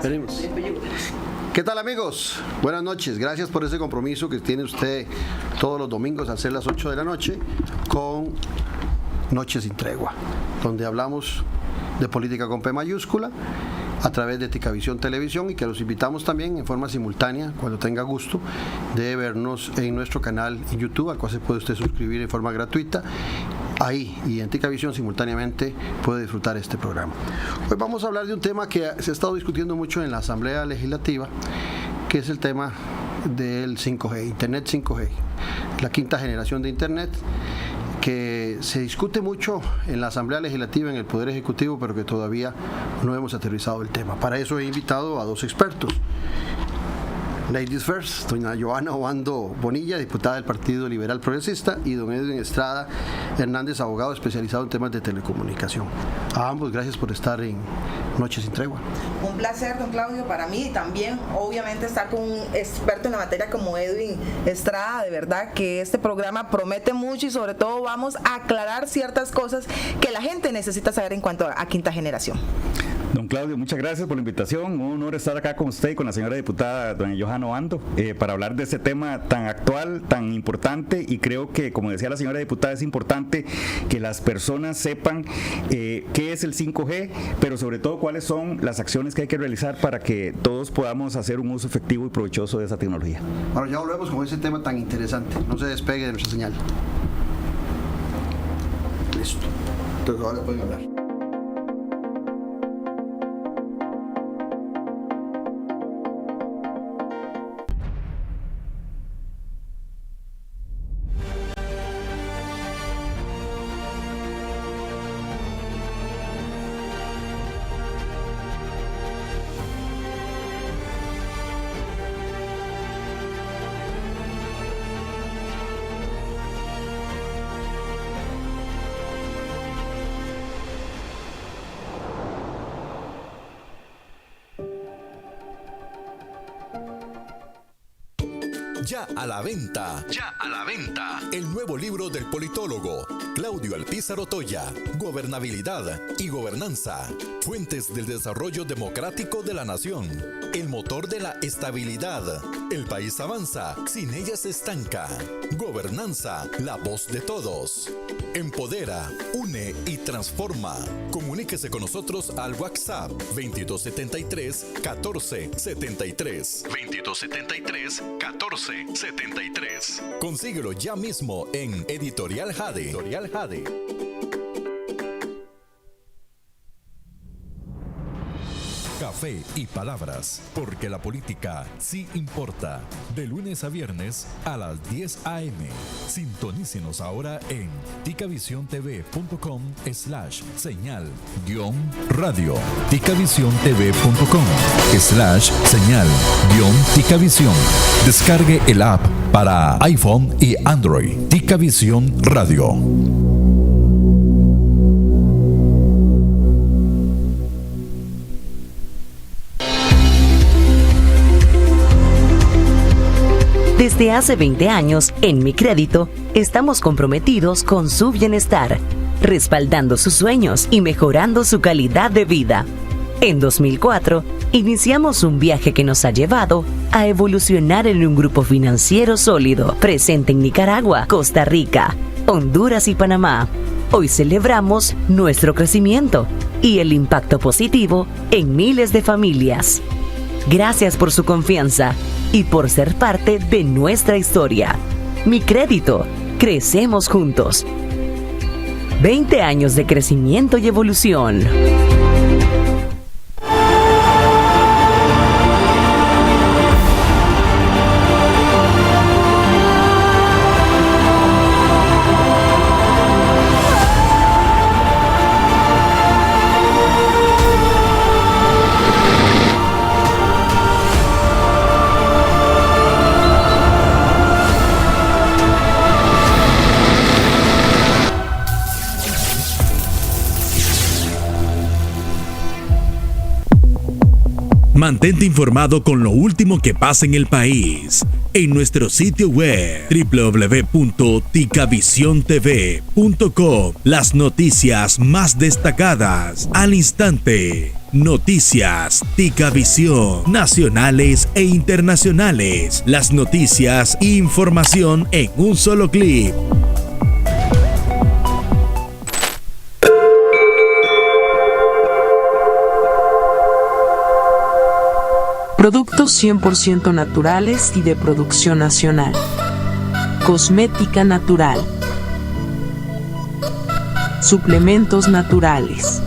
Veremos. ¿Qué tal, amigos? Buenas noches. Gracias por ese compromiso que tiene usted todos los domingos al ser las 8 de la noche con Noches sin Tregua, donde hablamos de política con P mayúscula a través de Ticavisión Televisión, y que los invitamos también en forma simultánea, cuando tenga gusto, de vernos en nuestro canal en YouTube, al cual se puede usted suscribir en forma gratuita. Ahí y en Ticavisión simultáneamente puede disfrutar este programa. Hoy vamos a hablar de un tema que se ha estado discutiendo mucho en la Asamblea Legislativa, que es el tema del 5G, Internet 5G, la quinta generación de Internet, que se discute mucho en la Asamblea Legislativa, en el Poder Ejecutivo, pero que todavía no hemos aterrizado el tema. Para eso he invitado a dos expertos. Ladies first, doña Johanna Obando Bonilla, diputada del Partido Liberal Progresista, y don Edwin Estrada Hernández, abogado especializado en temas de telecomunicación. A ambos, gracias por estar en Noches sin Tregua. Un placer, don Claudio, para mí, y también, obviamente, estar con un experto en la materia como Edwin Estrada. De verdad que este programa promete mucho, y sobre todo vamos a aclarar ciertas cosas que la gente necesita saber en cuanto a quinta generación. Don Claudio, muchas gracias por la invitación. Un honor estar acá con usted y con la señora diputada doña Johanna Obando para hablar de este tema tan actual, tan importante, y creo que, como decía la señora diputada, es importante que las personas sepan qué es el 5G, pero sobre todo cuáles son las acciones que hay que realizar para que todos podamos hacer un uso efectivo y provechoso de esa tecnología. Bueno, ya volvemos con ese tema tan interesante. No se despegue de nuestra señal. Listo. Entonces ahora pueden hablar. Ya a la venta. Ya a la venta. El nuevo libro del politólogo Claudio Alpizar Otoya. Gobernabilidad y gobernanza. Fuentes del desarrollo democrático de la nación. El motor de la estabilidad. El país avanza, sin ella se estanca. Gobernanza, la voz de todos. Empodera, une y transforma. Comuníquese con nosotros al WhatsApp 2273-1473. 2273-1473. Consíguelo ya mismo en Editorial Jade. Editorial Jade. Café y palabras, porque la política sí importa. De lunes a viernes a las 10 a.m. Sintonícenos ahora en ticavisiontv.com/señal-radio. ticavisiontv.com/señal-ticavisión. Descargue el app para iPhone y Android. Ticavisión Radio. Desde hace 20 años, en Mi Crédito, estamos comprometidos con su bienestar, respaldando sus sueños y mejorando su calidad de vida. En 2004, iniciamos un viaje que nos ha llevado a evolucionar en un grupo financiero sólido, presente en Nicaragua, Costa Rica, Honduras y Panamá. Hoy celebramos nuestro crecimiento y el impacto positivo en miles de familias. Gracias por su confianza y por ser parte de nuestra historia. Mi Crédito, crecemos juntos. 20 años de crecimiento y evolución. Mantente informado con lo último que pasa en el país en nuestro sitio web www.ticavisiontv.com. Las noticias más destacadas al instante. Noticias Ticavisión, nacionales e internacionales. Las noticias e información en un solo clic. Productos 100% naturales y de producción nacional. Cosmética natural. Suplementos naturales.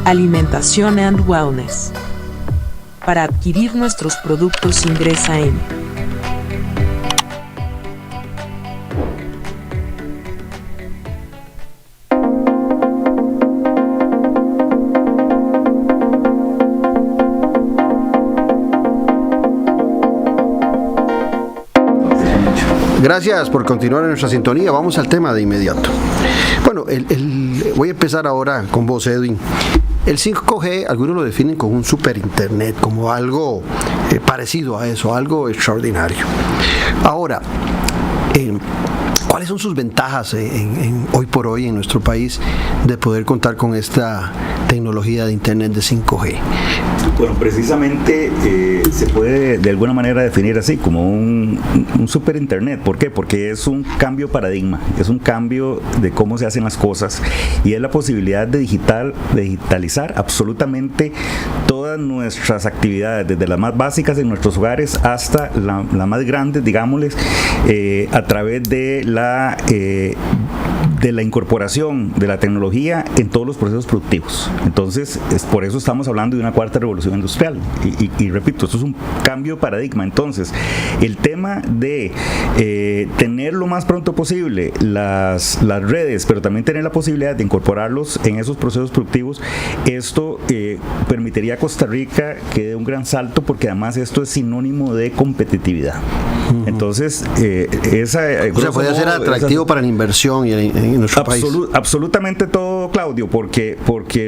Alimentación and Wellness. Para adquirir nuestros productos ingresa en Gracias por continuar en nuestra sintonía. Vamos al tema de inmediato. Bueno, voy a empezar ahora con vos, Edwin. El 5G, algunos lo definen como un super internet, como algo parecido a eso, algo extraordinario. Ahora, ¿cuáles son sus ventajas hoy por hoy en nuestro país de poder contar con esta tecnología de internet de 5G? Bueno, precisamente se puede de alguna manera definir así como un super internet. ¿Por qué? Porque es un cambio de paradigma, es un cambio de cómo se hacen las cosas y es la posibilidad de digitalizar absolutamente todas nuestras actividades, desde las más básicas en nuestros hogares hasta la más grande, digámosles, a través de la incorporación de la tecnología en todos los procesos productivos. Entonces, por eso estamos hablando de una cuarta revolución industrial. Y repito, esto es un cambio de paradigma. Entonces, el tema de tener lo más pronto posible las redes, pero también tener la posibilidad de incorporarlos en esos procesos productivos, esto permitiría a Costa Rica que dé un gran salto, porque además esto es sinónimo de competitividad. Entonces, puede ser atractivo para la inversión y en nuestro país. Absolutamente todo, Claudio, porque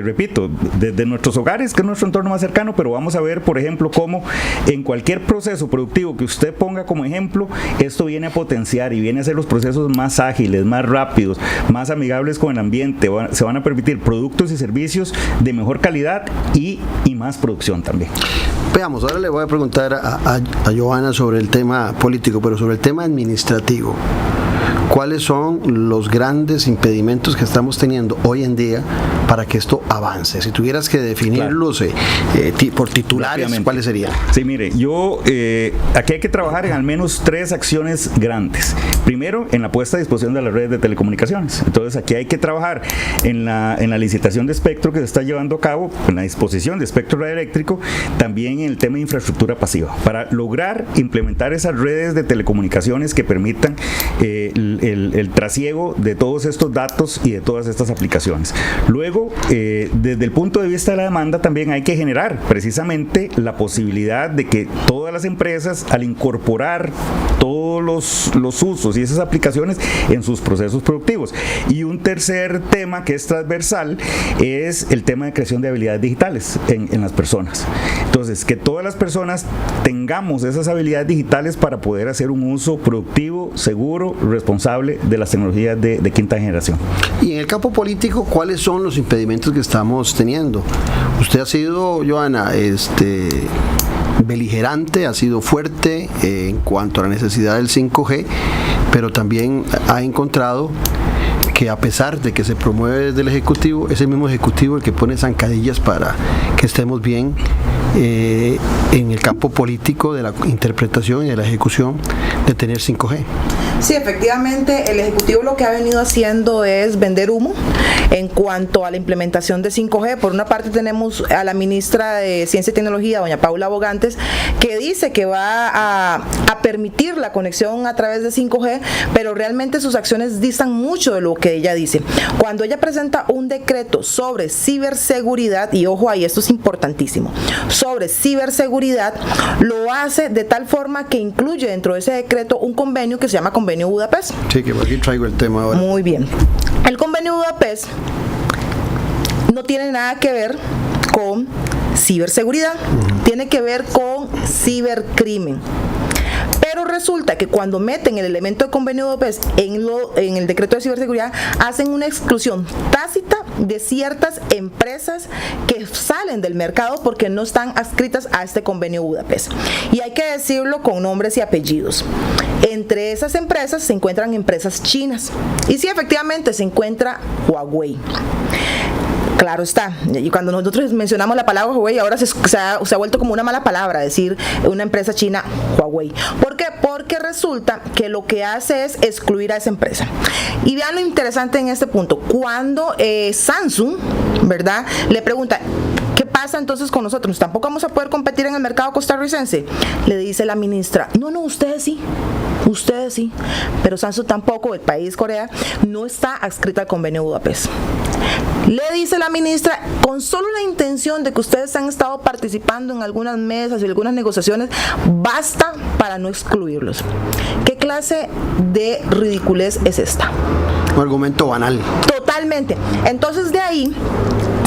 repito, desde nuestros hogares, que es nuestro entorno más cercano, pero vamos a ver, por ejemplo, cómo en cualquier proceso productivo que usted ponga como ejemplo, esto viene a potenciar y viene a hacer los procesos más ágiles, más rápidos, más amigables con el ambiente. Se van a permitir productos y servicios de mejor calidad y más producción también. Veamos, ahora le voy a preguntar a Johanna sobre el tema político, pero sobre el tema administrativo. ¿Cuáles son los grandes impedimentos que estamos teniendo hoy en día para que esto avance? Si tuvieras que definirlos por titulares, ¿cuáles serían? Sí, mire, aquí hay que trabajar en al menos 3 acciones grandes. Primero, en la puesta a disposición de las redes de telecomunicaciones. Entonces, aquí hay que trabajar en la licitación de espectro que se está llevando a cabo, en la disposición de espectro radioeléctrico, también en el tema de infraestructura pasiva, para lograr implementar esas redes de telecomunicaciones que permitan el trasiego de todos estos datos y de todas estas aplicaciones. Luego, desde el punto de vista de la demanda, también hay que generar precisamente la posibilidad de que todas las empresas, al incorporar todos los usos y esas aplicaciones en sus procesos productivos. Y un tercer tema que es transversal es el tema de creación de habilidades digitales en las personas. Entonces, que todas las personas tengamos esas habilidades digitales para poder hacer un uso productivo, seguro, responsable de las tecnologías de quinta generación. Y en el campo político, ¿cuáles son los impedimentos que estamos teniendo? Usted ha sido, Johanna, beligerante, ha sido fuerte en cuanto a la necesidad del 5G, pero también ha encontrado que a pesar de que se promueve desde el Ejecutivo, es el mismo Ejecutivo el que pone zancadillas para que estemos bien en el campo político de la interpretación y de la ejecución de tener 5G. Sí, efectivamente, el Ejecutivo lo que ha venido haciendo es vender humo en cuanto a la implementación de 5G. Por una parte tenemos a la ministra de Ciencia y Tecnología, doña Paula Bogantes, que dice que va a permitir la conexión a través de 5G, pero realmente sus acciones distan mucho de lo que ella dice. Cuando ella presenta un decreto sobre ciberseguridad, y ojo ahí, esto es importantísimo, sobre ciberseguridad, lo hace de tal forma que incluye dentro de ese decreto un convenio que se llama Convenio Budapest. Sí, que aquí traigo el tema ahora. Muy bien. El Convenio Budapest no tiene nada que ver con ciberseguridad, tiene que ver con cibercrimen. Pero resulta que cuando meten el elemento de convenio de UDAPES en el decreto de ciberseguridad, hacen una exclusión tácita de ciertas empresas que salen del mercado porque no están adscritas a este convenio UDAPES. Y hay que decirlo con nombres y apellidos. Entre esas empresas se encuentran empresas chinas. Y sí, efectivamente, se encuentra Huawei. Claro está, y cuando nosotros mencionamos la palabra Huawei, ahora se ha vuelto como una mala palabra decir una empresa china Huawei. ¿Por qué? Porque resulta que lo que hace es excluir a esa empresa. Y vean lo interesante en este punto. Cuando Samsung, ¿verdad?, le pregunta, ¿qué pasa entonces con nosotros? ¿Tampoco vamos a poder competir en el mercado costarricense? Le dice la ministra, no, ustedes sí, pero Samsung tampoco, el país Corea, no está adscrita al convenio Budapest. Le dice la ministra, con solo la intención de que ustedes han estado participando en algunas mesas y algunas negociaciones, basta para no excluirlos. ¿Qué clase de ridiculez es esta? Un argumento banal. Totalmente. Entonces de ahí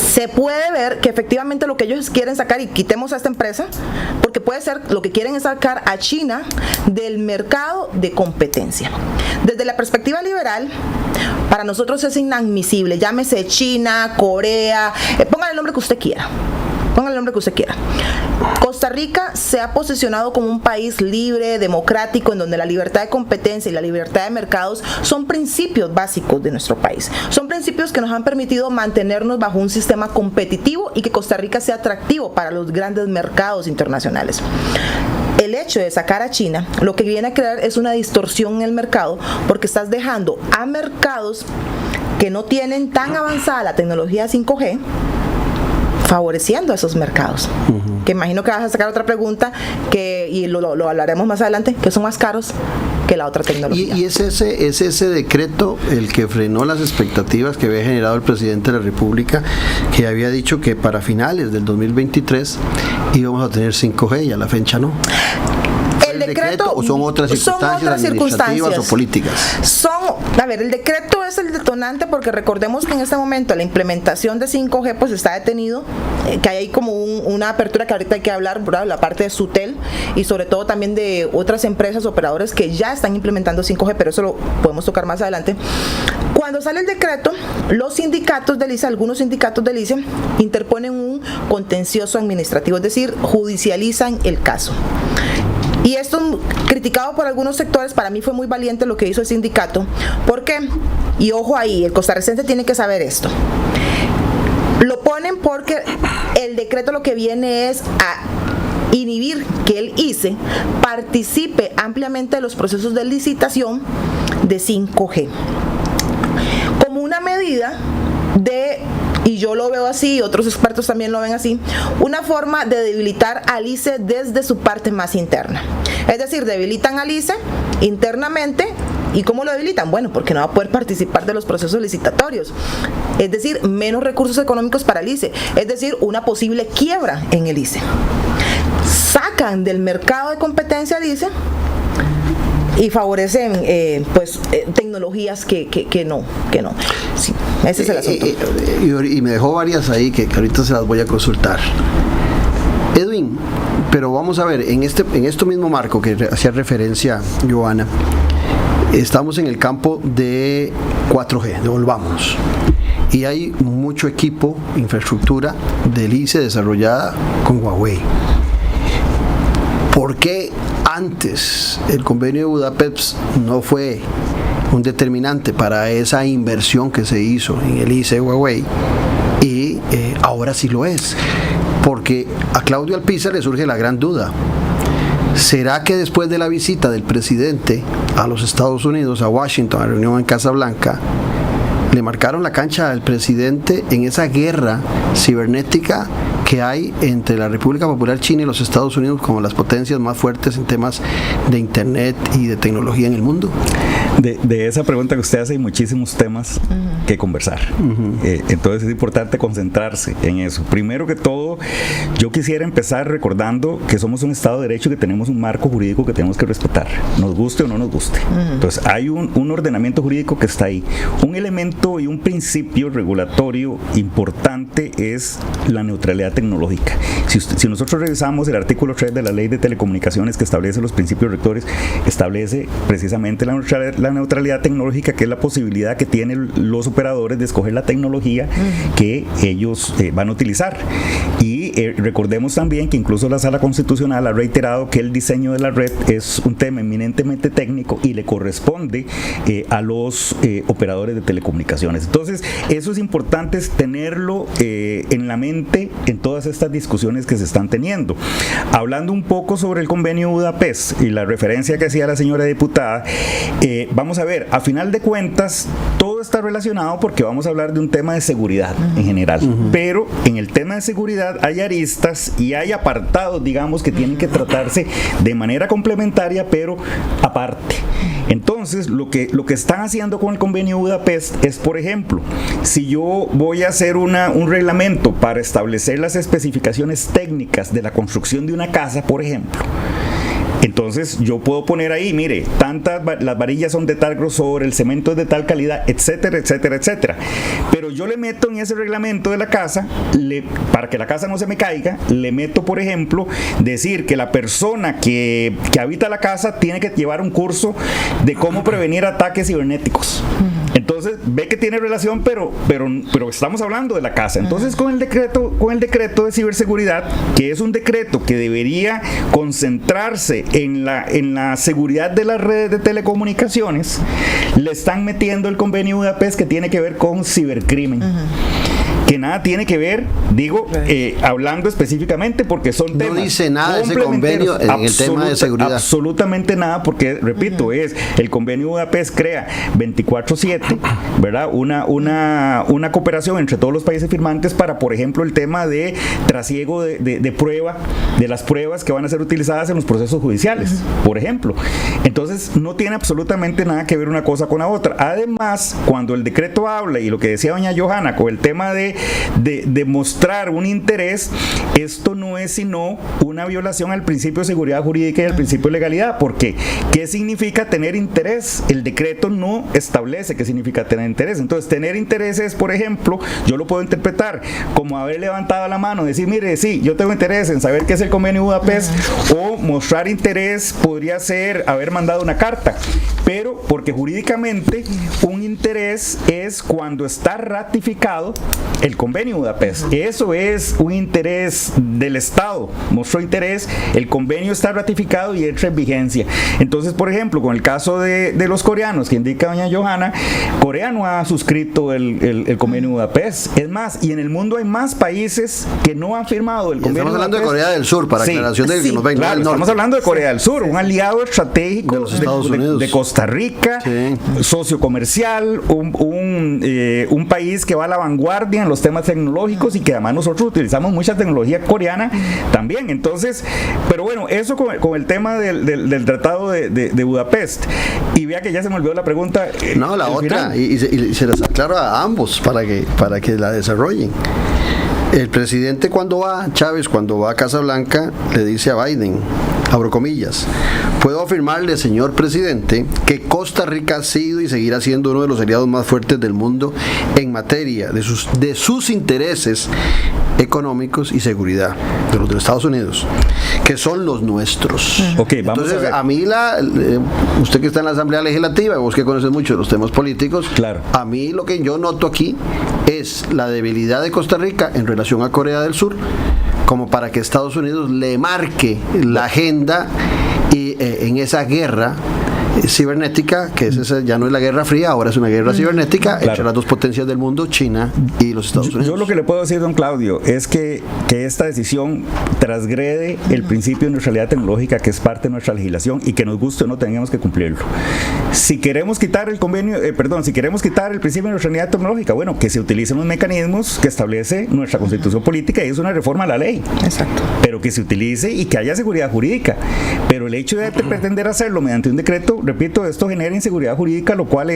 se puede ver que efectivamente lo que ellos quieren sacar, y quitemos a esta empresa, porque puede ser lo que quieren es sacar a China del mercado de competencia. Desde la perspectiva liberal, para nosotros es inadmisible, llámese China, Corea, pongan el nombre que usted quiera. Costa Rica se ha posicionado como un país libre, democrático, en donde la libertad de competencia y la libertad de mercados son principios básicos de nuestro país. Son principios que nos han permitido mantenernos bajo un sistema competitivo y que Costa Rica sea atractivo para los grandes mercados internacionales. El hecho de sacar a China lo que viene a crear es una distorsión en el mercado, porque estás dejando a mercados que no tienen tan avanzada la tecnología 5G favoreciendo a esos mercados. Que imagino que vas a sacar otra pregunta y lo hablaremos más adelante, que son más caros que la otra tecnología. Y es ese decreto el que frenó las expectativas que había generado el presidente de la República, que había dicho que para finales del 2023 íbamos a tener 5G y a la fecha no. El decreto, ¿o son otras circunstancias administrativas o políticas? El decreto es el detonante, porque recordemos que en este momento la implementación de 5G pues está detenido, que hay como una apertura que ahorita hay que hablar, ¿verdad?, la parte de Sutel y sobre todo también de otras empresas operadores que ya están implementando 5G, pero eso lo podemos tocar más adelante. Cuando sale el decreto, los sindicatos del ICE, algunos sindicatos del ICE, interponen un contencioso administrativo, es decir, judicializan el caso. Y esto, criticado por algunos sectores, para mí fue muy valiente lo que hizo el sindicato. ¿Por qué? Y ojo ahí, el costarricense tiene que saber esto. Lo ponen porque el decreto lo que viene es a inhibir que el ICE participe ampliamente de los procesos de licitación de 5G. Como una medida de, y yo lo veo así, otros expertos también lo ven así, una forma de debilitar al ICE desde su parte más interna. Es decir, debilitan al ICE internamente. ¿Y cómo lo debilitan? Bueno, porque no va a poder participar de los procesos licitatorios. Es decir, menos recursos económicos para el ICE. Es decir, una posible quiebra en el ICE. Sacan del mercado de competencia al ICE y favorecen tecnologías que no. Sí, ese es el asunto. Y me dejó varias ahí que ahorita se las voy a consultar. Edwin, pero vamos a ver, en este mismo marco que hacía referencia Johanna, estamos en el campo de 4G, devolvámonos. Y hay mucho equipo, infraestructura del ICE desarrollada con Huawei. ¿Por qué antes el convenio de Budapest no fue un determinante para esa inversión que se hizo en el ICE de Huawei? Y ahora sí lo es. Porque a Claudio Alpizar le surge la gran duda. ¿Será que después de la visita del presidente a los Estados Unidos, a Washington, a la reunión en Casa Blanca, le marcaron la cancha al presidente en esa guerra cibernética que hay entre la República Popular China y los Estados Unidos como las potencias más fuertes en temas de internet y de tecnología en el mundo? De esa pregunta que usted hace hay muchísimos temas que conversar. Entonces es importante concentrarse en eso. Primero que todo, yo quisiera empezar recordando que somos un Estado de Derecho, que tenemos un marco jurídico que tenemos que respetar, nos guste o no nos guste. Entonces hay un ordenamiento jurídico que está ahí. Un elemento y un principio regulatorio importante es la neutralidad tecnológica. Si nosotros revisamos el artículo 3 de la Ley de Telecomunicaciones, que establece los principios rectores, establece precisamente la neutralidad tecnológica, que es la posibilidad que tienen los operadores de escoger la tecnología que ellos van a utilizar. Y recordemos también que incluso la Sala Constitucional ha reiterado que el diseño de la red es un tema eminentemente técnico y le corresponde a los operadores de telecomunicaciones. Entonces, eso es importante tenerlo en la mente en todas estas discusiones que se están teniendo. Hablando un poco sobre el convenio Budapest y la referencia que hacía la señora diputada, vamos a ver, a final de cuentas, todo está relacionado porque vamos a hablar de un tema de seguridad en general, pero en el tema de seguridad hay aristas y hay apartados, digamos, que tienen que tratarse de manera complementaria, pero aparte. Entonces, lo que están haciendo con el convenio Budapest es, por ejemplo, si yo voy a hacer un reglamento para establecer las especificaciones técnicas de la construcción de una casa, por ejemplo, entonces yo puedo poner ahí, mire, las varillas son de tal grosor, el cemento es de tal calidad, etcétera, etcétera, etcétera. Pero yo le meto en ese reglamento de la casa, para que la casa no se me caiga, le meto, por ejemplo, decir que la persona que habita la casa tiene que llevar un curso de cómo prevenir ataques cibernéticos. Entonces ve que tiene relación, pero estamos hablando de la casa. Entonces con el decreto de ciberseguridad, que es un decreto que debería concentrarse en la seguridad de las redes de telecomunicaciones, le están metiendo el convenio Budapest, que tiene que ver con cibercrimen. Que nada tiene que ver, digo, hablando específicamente, porque son temas. No dice nada ese convenio en el tema de seguridad. Absolutamente nada, porque, repito, es el convenio Budapest crea 24/7, ¿verdad? Una cooperación entre todos los países firmantes para, por ejemplo, el tema de trasiego de prueba, de las pruebas que van a ser utilizadas en los procesos judiciales, por ejemplo. Entonces, no tiene absolutamente nada que ver una cosa con la otra. Además, cuando el decreto habla, y lo que decía doña Johanna, con el tema de mostrar un interés, esto no es sino una violación al principio de seguridad jurídica y al principio de legalidad, porque ¿qué significa tener interés? El decreto no establece qué significa tener interés. Entonces, tener interés es, por ejemplo, yo lo puedo interpretar como haber levantado la mano, decir, mire, sí, yo tengo interés en saber qué es el convenio Budapest, o mostrar interés podría ser haber mandado una carta, pero porque jurídicamente un interés es cuando está ratificado el convenio Budapest. Eso es un interés del Estado, mostró interés, el convenio está ratificado y entra en vigencia. Entonces, por ejemplo, con el caso de los coreanos, que indica doña Johanna, Corea no ha suscrito el convenio Budapest. Es más, y en el mundo hay más países que no han firmado el convenio. Estamos hablando de Corea del Sur, para aclaración de que nos ven. Claro, estamos hablando de Corea del Sur, un aliado estratégico de los Estados Unidos, de Costa Rica, socio comercial, un país que va a la vanguardia en los temas tecnológicos y que además nosotros utilizamos mucha tecnología coreana también. Entonces, pero bueno, eso con el tema del tratado de Budapest. Y vea que ya se me olvidó la pregunta. No, la otra, y se las aclaro a ambos para que la desarrollen. El presidente Chávez cuando va a Casa Blanca, le dice a Biden, abro comillas, puedo afirmarle, señor presidente, que Costa Rica ha sido y seguirá siendo uno de los aliados más fuertes del mundo en materia de sus intereses económicos y seguridad de los de Estados Unidos, que son los nuestros. Okay, vamos. Entonces, a mí usted que está en la Asamblea Legislativa, vos que conoces mucho de los temas políticos, claro, a mí lo que yo noto aquí es la debilidad de Costa Rica en relación a Corea del Sur, como para que Estados Unidos le marque la agenda y en esa guerra cibernética, que ya no es la Guerra Fría, ahora es una guerra cibernética entre las dos potencias del mundo, China y los Estados Unidos. Yo lo que le puedo decir, don Claudio, es que esta decisión transgrede el principio de neutralidad tecnológica, que es parte de nuestra legislación y que nos guste o no tengamos que cumplirlo. Si queremos quitar si queremos quitar el principio de neutralidad tecnológica, bueno, que se utilicen los mecanismos que establece nuestra Constitución política, y es una reforma a la ley. Exacto. Pero que se utilice y que haya seguridad jurídica. Pero el hecho de pretender hacerlo mediante un decreto, repito, esto genera inseguridad jurídica, lo cual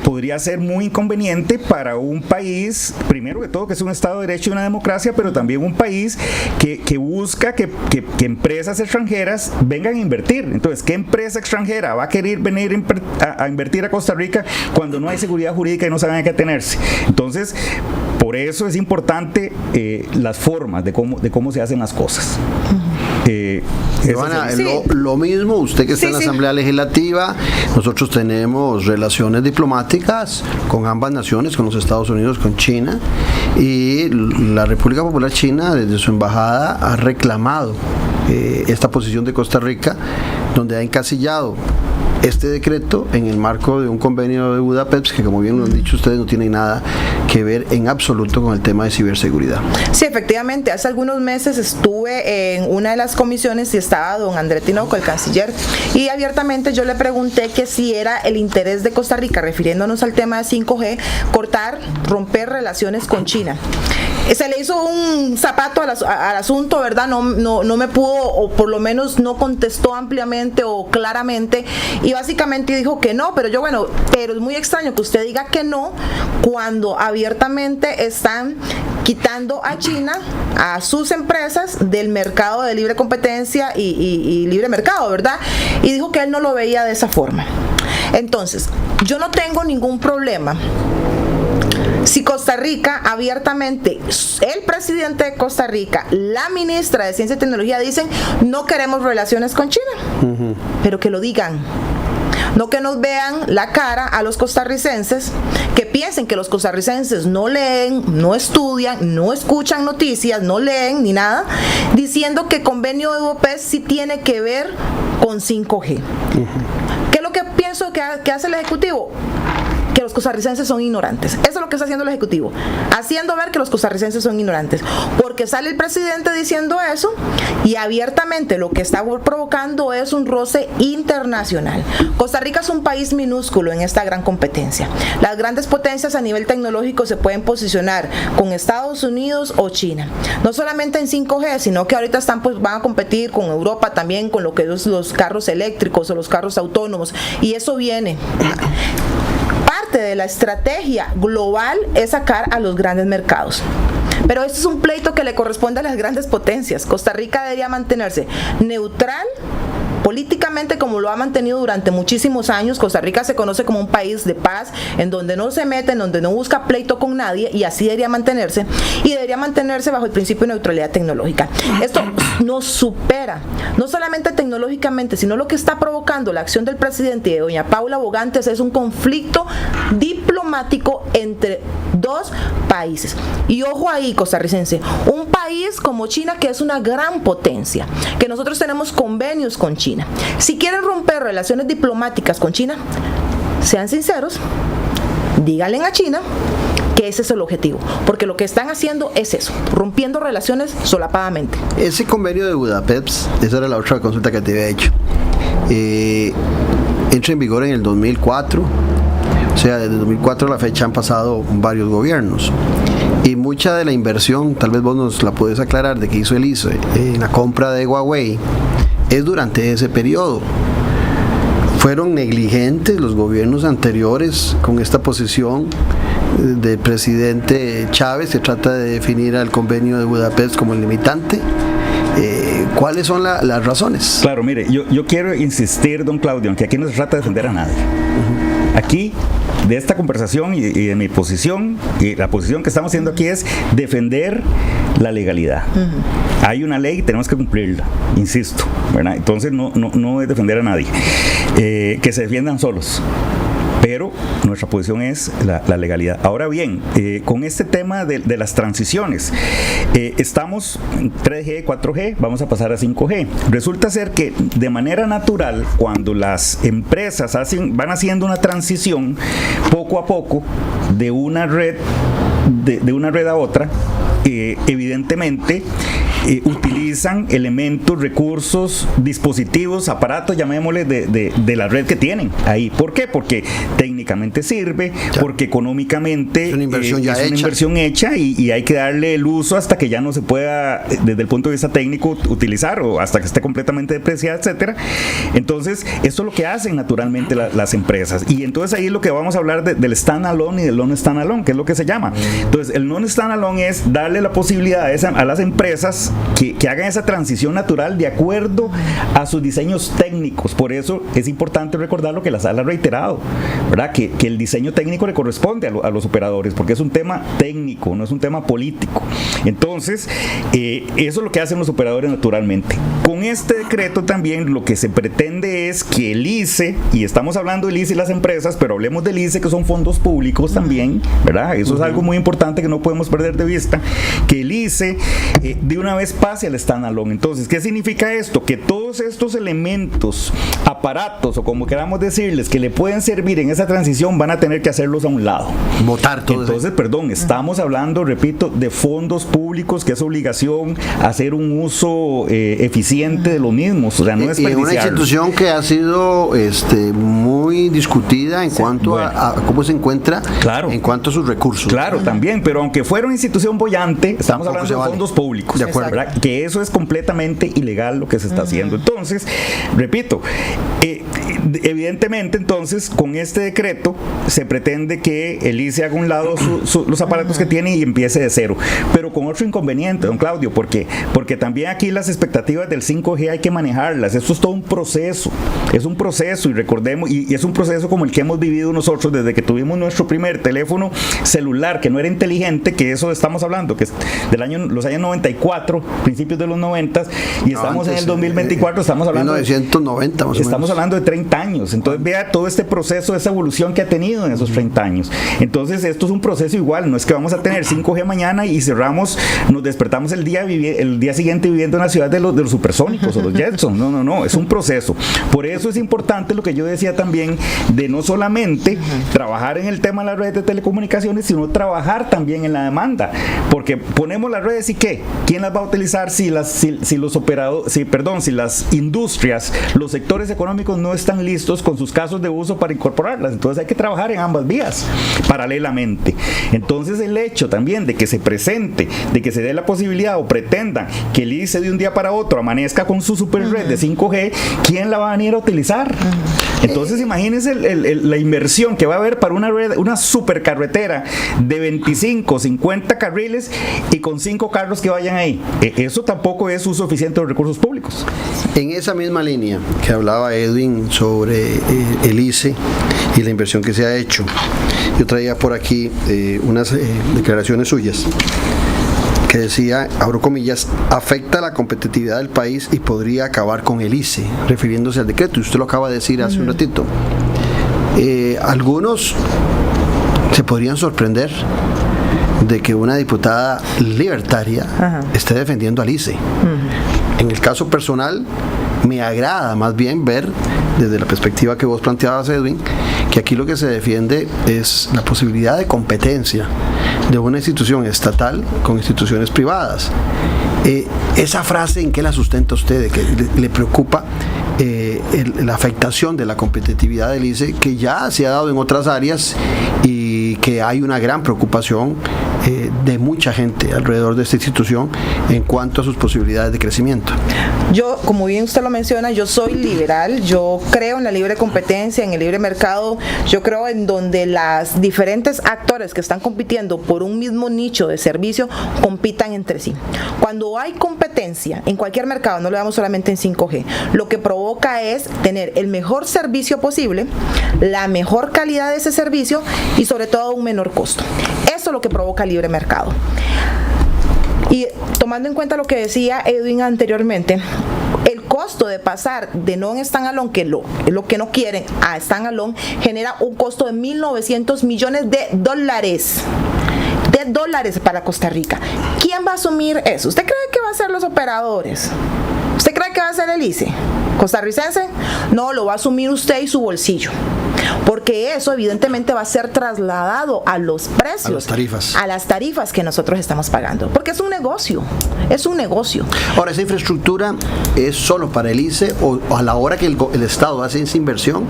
podría ser muy inconveniente para un país, primero que todo, que es un Estado de Derecho y una democracia, pero también un país que busca que empresas extranjeras vengan a invertir. Entonces, ¿qué empresa extranjera va a querer venir a invertir a Costa Rica cuando no hay seguridad jurídica y no saben a qué atenerse? Entonces, por eso es importante las formas de cómo se hacen las cosas. Ivana, lo mismo, usted que está en la Asamblea Legislativa, nosotros tenemos relaciones diplomáticas con ambas naciones, con los Estados Unidos, con China, y la República Popular China desde su embajada ha reclamado esta posición de Costa Rica, donde ha encasillado este decreto en el marco de un convenio de Budapest que, como bien lo han dicho ustedes, no tiene nada que ver en absoluto con el tema de ciberseguridad. Sí, efectivamente, hace algunos meses estuve en una de las comisiones y estaba don André Tinoco, el canciller, y abiertamente yo le pregunté que si era el interés de Costa Rica, refiriéndonos al tema de 5G, romper relaciones con China. Se le hizo un zapato al asunto, ¿verdad? No me pudo, o por lo menos no contestó ampliamente o claramente, y básicamente dijo que no, pero es muy extraño que usted diga que no cuando abiertamente están quitando a China, a sus empresas, del mercado de libre competencia y libre mercado, ¿verdad? Y dijo que él no lo veía de esa forma. Entonces, yo no tengo ningún problema si Costa Rica abiertamente, el presidente de Costa Rica, la ministra de Ciencia y Tecnología dicen no queremos relaciones con China, pero que lo digan. No que nos vean la cara a los costarricenses, que piensen que los costarricenses no leen, no estudian, no escuchan noticias, no leen ni nada, diciendo que el convenio de Budapest sí tiene que ver con 5G. ¿Qué es lo que pienso que hace el Ejecutivo? Que los costarricenses son ignorantes. Eso es lo que está haciendo el Ejecutivo, haciendo ver que los costarricenses son ignorantes, porque sale el presidente diciendo eso y abiertamente lo que está provocando es un roce internacional. Costa Rica es un país minúsculo en esta gran competencia. Las grandes potencias a nivel tecnológico se pueden posicionar con Estados Unidos o China, no solamente en 5G, sino que ahorita van a competir con Europa también, con lo que es los carros eléctricos o los carros autónomos, y eso viene. Parte de la estrategia global es sacar a los grandes mercados. Pero este es un pleito que le corresponde a las grandes potencias. Costa Rica debería mantenerse neutral políticamente, como lo ha mantenido durante muchísimos años. Costa Rica se conoce como un país de paz, en donde no se mete, en donde no busca pleito con nadie, y así debería mantenerse, y debería mantenerse bajo el principio de neutralidad tecnológica. Esto nos supera, no solamente tecnológicamente, sino lo que está provocando la acción del presidente y de doña Paula Bogantes es un conflicto diplomático entre dos países. Y ojo ahí, costarricense, un país como China, que es una gran potencia, que nosotros tenemos convenios con China. Si quieren romper relaciones diplomáticas con China, sean sinceros, díganle a China que ese es el objetivo, porque lo que están haciendo es eso, rompiendo relaciones solapadamente. Ese convenio de Budapest, esa era la otra consulta que te había hecho, entra en vigor en el 2004, o sea, desde 2004 a la fecha han pasado varios gobiernos, y mucha de la inversión, tal vez vos nos la puedes aclarar, de que hizo el ICE en la compra de Huawei, es durante ese periodo. Fueron negligentes los gobiernos anteriores con esta posición del presidente Chávez, que trata de definir al convenio de Budapest como el limitante. ¿Cuáles son las razones? Claro, mire, yo quiero insistir, don Claudio, que aquí no se trata de defender a nadie. Aquí, de esta conversación y de mi posición, y la posición que estamos haciendo aquí es defender la legalidad. Hay una ley, tenemos que cumplirla, insisto, ¿verdad? Entonces no es defender a nadie, que se defiendan solos. Pero nuestra posición es la legalidad. Ahora bien, con este tema de las transiciones, estamos en 3G, 4G, vamos a pasar a 5G. Resulta ser que de manera natural, cuando las empresas van haciendo una transición poco a poco de una red a otra, evidentemente utilizan elementos, recursos, dispositivos, aparatos, llamémosle, de la red que tienen ahí. ¿Por qué? Porque técnicamente sirve, porque económicamente es una inversión hecha y hay que darle el uso hasta que ya no se pueda, desde el punto de vista técnico, utilizar, o hasta que esté completamente depreciada, etcétera. Entonces, esto es lo que hacen naturalmente las empresas. Y entonces ahí es lo que vamos a hablar del stand-alone y del non-stand-alone, que es lo que se llama. Entonces, el non-stand-alone es darle la posibilidad a las empresas que hagan esa transición natural de acuerdo a sus diseños técnicos. Por eso es importante recordar lo que la sala ha reiterado, ¿verdad? Que el diseño técnico le corresponde a los operadores, porque es un tema técnico, no es un tema político. Entonces, eso es lo que hacen los operadores naturalmente. Con este decreto también lo que se pretende es que el ICE, y estamos hablando del ICE y las empresas, pero hablemos del ICE, que son fondos públicos también, ¿verdad? Eso es algo muy importante que no podemos perder de vista, que el ICE de una vez pase al stand-alone. Entonces, ¿qué significa esto? Que todos estos elementos, aparatos, o como queramos decirles, que le pueden servir en esa transición, van a tener que hacerlos a un lado. Votar todo. Entonces, perdón, estamos hablando, repito, de fondos públicos, que es obligación hacer un uso eficiente de los mismos, o sea, no desperdiciarlos. Y una institución que ha sido muy discutida en cuanto a cómo se encuentra, en cuanto a sus recursos. Claro, también, pero aunque fuera una institución bollante, estamos hablando de fondos públicos. De acuerdo. ¿Verdad? Que eso es completamente ilegal lo que se está haciendo. Entonces, repito, evidentemente, entonces, con este decreto se pretende que el ICE haga a un lado los aparatos que tiene y empiece de cero, pero con otro inconveniente, don Claudio, porque también aquí las expectativas del 5G hay que manejarlas. Esto es todo un proceso, y recordemos, y es un proceso como el que hemos vivido nosotros desde que tuvimos nuestro primer teléfono celular, que no era inteligente, que eso estamos hablando, que es los años 94, principios de los 90, y estamos en el 2024, estamos hablando 1990 más o menos. Hablando de 30 años, entonces vea todo este proceso, esa evolución que ha tenido en esos 30 años. Entonces esto es un proceso igual, no es que vamos a tener 5G mañana y cerramos, nos despertamos el día siguiente viviendo en la ciudad de los supersónicos o los Jetsons. No, es un proceso. Por eso es importante lo que yo decía también, de no solamente trabajar en el tema de las redes de telecomunicaciones, sino trabajar también en la demanda, porque ponemos las redes y ¿qué? ¿Quién las va a utilizar si las industrias, los sectores económicos no están listos con sus casos de uso para incorporarlas? Entonces hay que trabajar en ambas vías paralelamente. Entonces el hecho también de que se presente, de que se dé la posibilidad o pretendan que el ICE de un día para otro amanezca con su super red de 5G, ¿quién la va a venir a utilizar? Entonces imagínense la inversión que va a haber para una supercarretera de 25, 50 carriles y con 5 carros que vayan ahí. Eso tampoco es uso eficiente de los recursos públicos. En esa misma línea que hablaba Edwin sobre el ICE y la inversión que se ha hecho, yo traía por aquí unas declaraciones suyas que decía, abro comillas, afecta la competitividad del país y podría acabar con el ICE, refiriéndose al decreto, y usted lo acaba de decir hace un ratito. Algunos se podrían sorprender de que una diputada libertaria esté defendiendo al ICE. En el caso personal, me agrada más bien ver, desde la perspectiva que vos planteabas, Edwin, que aquí lo que se defiende es la posibilidad de competencia de una institución estatal con instituciones privadas. Esa frase, ¿en qué la sustenta usted? ¿De que le preocupa la afectación de la competitividad del ICE, que ya se ha dado en otras áreas y que hay una gran preocupación de mucha gente alrededor de esta institución en cuanto a sus posibilidades de crecimiento? Yo, como bien usted lo menciona, yo soy liberal, yo creo en la libre competencia, en el libre mercado, yo creo en donde las diferentes actores que están compitiendo por un mismo nicho de servicio compitan entre sí. Cuando hay competencia en cualquier mercado, no lo veamos solamente en 5G, lo que provoca es tener el mejor servicio posible, la mejor calidad de ese servicio y sobre todo un menor costo. Eso es lo que provoca el libre mercado. Y tomando en cuenta lo que decía Edwin anteriormente, el costo de pasar de non-standalone, que es lo que no quieren, a standalone, genera un costo de $1.900 millones de dólares para Costa Rica. ¿Quién va a asumir eso? ¿Usted cree que va a ser los operadores? ¿Usted cree que va a ser el ICE costarricense? No, lo va a asumir usted y su bolsillo. porque eso evidentemente va a ser trasladado a los precios, a las tarifas que nosotros estamos pagando, porque es un negocio. Ahora, ¿esa infraestructura es solo para el ICE o a la hora que el Estado hace esa inversión,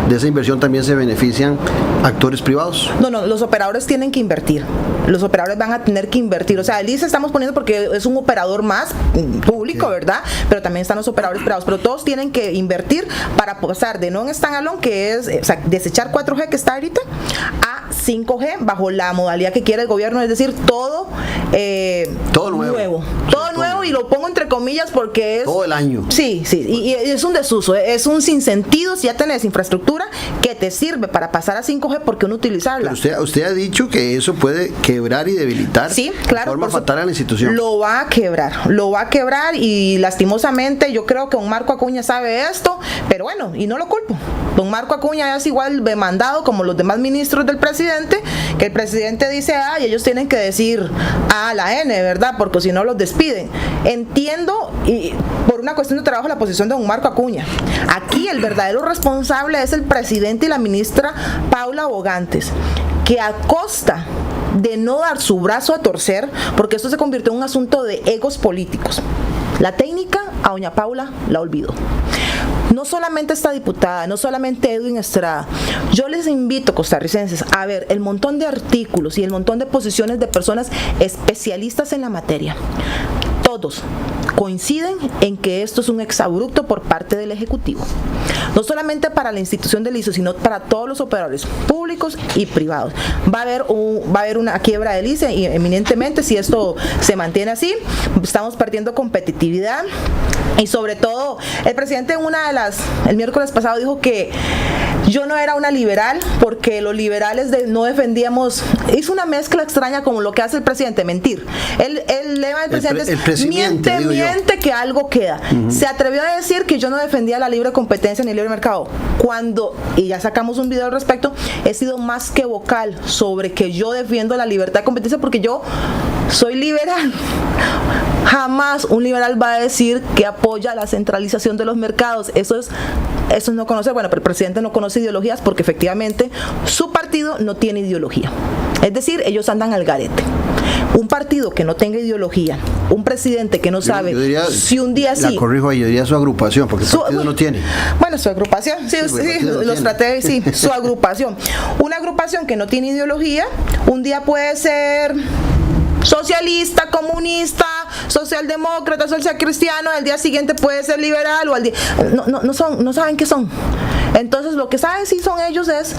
de esa inversión también se benefician actores privados? No, los operadores tienen que invertir. Los operadores van a tener que invertir. O sea, el ICE estamos poniendo porque es un operador más público, sí, ¿verdad? Pero también están los operadores privados. Pero todos tienen que invertir para pasar de no en standalone, que es, o sea, desechar 4G que está ahorita, a 5G bajo la modalidad que quiere el gobierno, es decir, todo nuevo. Todo nuevo, y lo pongo entre comillas porque es... todo el año. Sí, y es un desuso, es un sinsentido si ya tenés infraestructura que te sirve para pasar a 5G, porque no utilizarla. Pero usted ha dicho que eso puede quebrar y debilitar, sí, claro, de forma fatal a la institución. Lo va a quebrar y lastimosamente yo creo que don Marco Acuña sabe esto, pero bueno, y no lo culpo. Don Marco Acuña es igual demandado como los demás ministros del presidente, que el presidente dice A y ellos tienen que decir A a la N, ¿verdad? Porque si no los despiden. Entiendo, y por una cuestión de trabajo, la posición de don Marco Acuña. Aquí el verdadero responsable es el presidente y la ministra Paula Bogantes, que a costa de no dar su brazo a torcer, porque esto se convirtió en un asunto de egos políticos. La técnica a doña Paula la olvidó. No solamente esta diputada, no solamente Edwin Estrada. Yo les invito, costarricenses, a ver el montón de artículos y el montón de posiciones de personas especialistas en la materia. Todos coinciden en que esto es un exabrupto por parte del Ejecutivo. No solamente para la institución del ICE, sino para todos los operadores públicos y privados. Va a haber una quiebra del ICE, y eminentemente, si esto se mantiene así, estamos perdiendo competitividad. Y sobre todo, el presidente el miércoles pasado dijo que yo no era una liberal porque los liberales no defendíamos, hizo una mezcla extraña como lo que hace el presidente, mentir. El lema del presidente es miente que algo queda. Se atrevió a decir que yo no defendía la libre competencia ni el libre mercado, cuando, y ya sacamos un video al respecto, he sido más que vocal sobre que yo defiendo la libertad de competencia porque yo soy liberal. Jamás un liberal va a decir que apoya la centralización de los mercados. Eso es no conocer. Bueno, pero el presidente no conoce ideologías porque efectivamente su partido no tiene ideología. Es decir, ellos andan al garete. Un partido que no tenga ideología, un presidente que no sabe, yo diría, si un día sí... La corrijo ahí, yo diría su agrupación, porque el partido no tiene. Bueno, su agrupación, sí, los traté, sí, su agrupación. Una agrupación que no tiene ideología, un día puede ser socialista, comunista, socialdemócrata, social cristiano, al día siguiente puede ser liberal, o al día no saben qué son. Entonces lo que saben sí son ellos es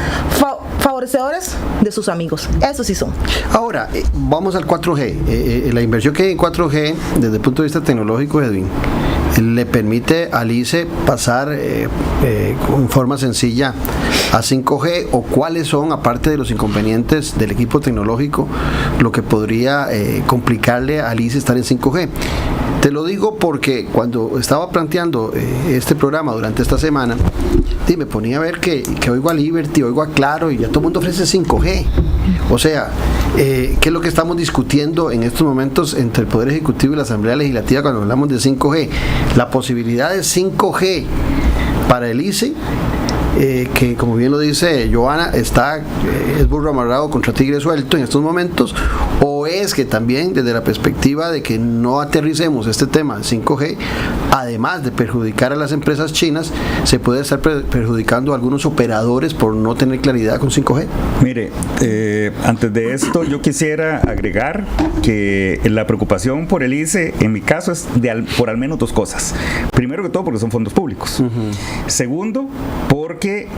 favorecedores de sus amigos. Eso sí son. Ahora, vamos al 4G. La inversión que hay en 4G desde el punto de vista tecnológico, Edwin, le permite al ICE pasar en forma sencilla a 5G, o cuáles son, aparte de los inconvenientes del equipo tecnológico, lo que podría complicarle al ICE estar en 5G. Te lo digo porque cuando estaba planteando este programa durante esta semana, me ponía a ver que oigo a Liberty, oigo a Claro, y ya todo el mundo ofrece 5G. O sea, ¿qué es lo que estamos discutiendo en estos momentos entre el Poder Ejecutivo y la Asamblea Legislativa cuando hablamos de 5G? La posibilidad de 5G para el ICE, que como bien lo dice Johanna, es burro amarrado contra tigre suelto en estos momentos, o es que también desde la perspectiva de que no aterricemos este tema de 5G, además de perjudicar a las empresas chinas, se puede estar perjudicando a algunos operadores por no tener claridad con 5G. Mire, antes de esto yo quisiera agregar que la preocupación por el ICE, en mi caso, es por al menos dos cosas. Primero que todo, porque son fondos públicos. Segundo, porque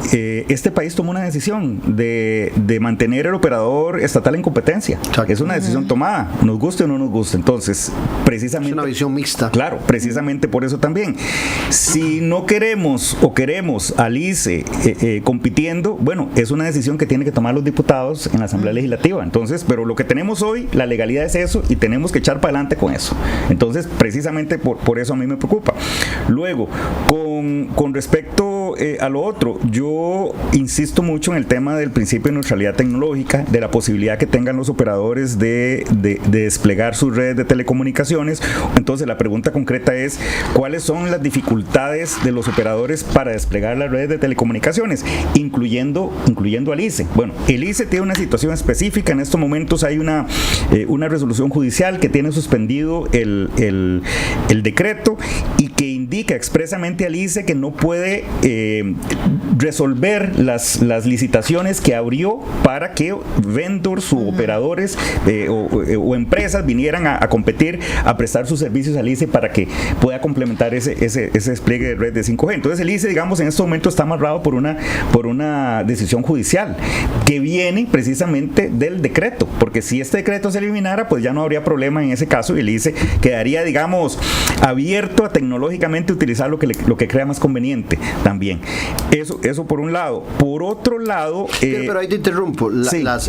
este país tomó una decisión de mantener el operador estatal en competencia. Es una decisión tomada, nos guste o no nos guste. Entonces, precisamente... Es una visión mixta. Claro, precisamente por eso también. Si no queremos o queremos al ICE compitiendo, bueno, es una decisión que tienen que tomar los diputados en la Asamblea Legislativa. Entonces, pero lo que tenemos hoy, la legalidad es eso, y tenemos que echar para adelante con eso. Entonces, precisamente por eso a mí me preocupa. Luego, con respecto respecto a lo otro, yo insisto mucho en el tema del principio de neutralidad tecnológica, de la posibilidad que tengan los operadores de desplegar sus redes de telecomunicaciones. Entonces la pregunta concreta es, ¿cuáles son las dificultades de los operadores para desplegar las redes de telecomunicaciones, incluyendo al ICE? Bueno, el ICE tiene una situación específica. En estos momentos hay una resolución judicial que tiene suspendido el decreto y que indica expresamente al ICE que no puede resolver las licitaciones que abrió para que vendors u operadores o empresas vinieran a competir, a prestar sus servicios al ICE para que pueda complementar ese despliegue de red de 5G. Entonces el ICE, digamos, en este momento está amarrado por una decisión judicial que viene precisamente del decreto, porque si este decreto se eliminara, pues ya no habría problema en ese caso y el ICE quedaría, digamos, abierto a tecnológicamente utilizar lo que crea más conveniente también. Eso por un lado. Por otro lado... pero ahí te interrumpo. Sí. Las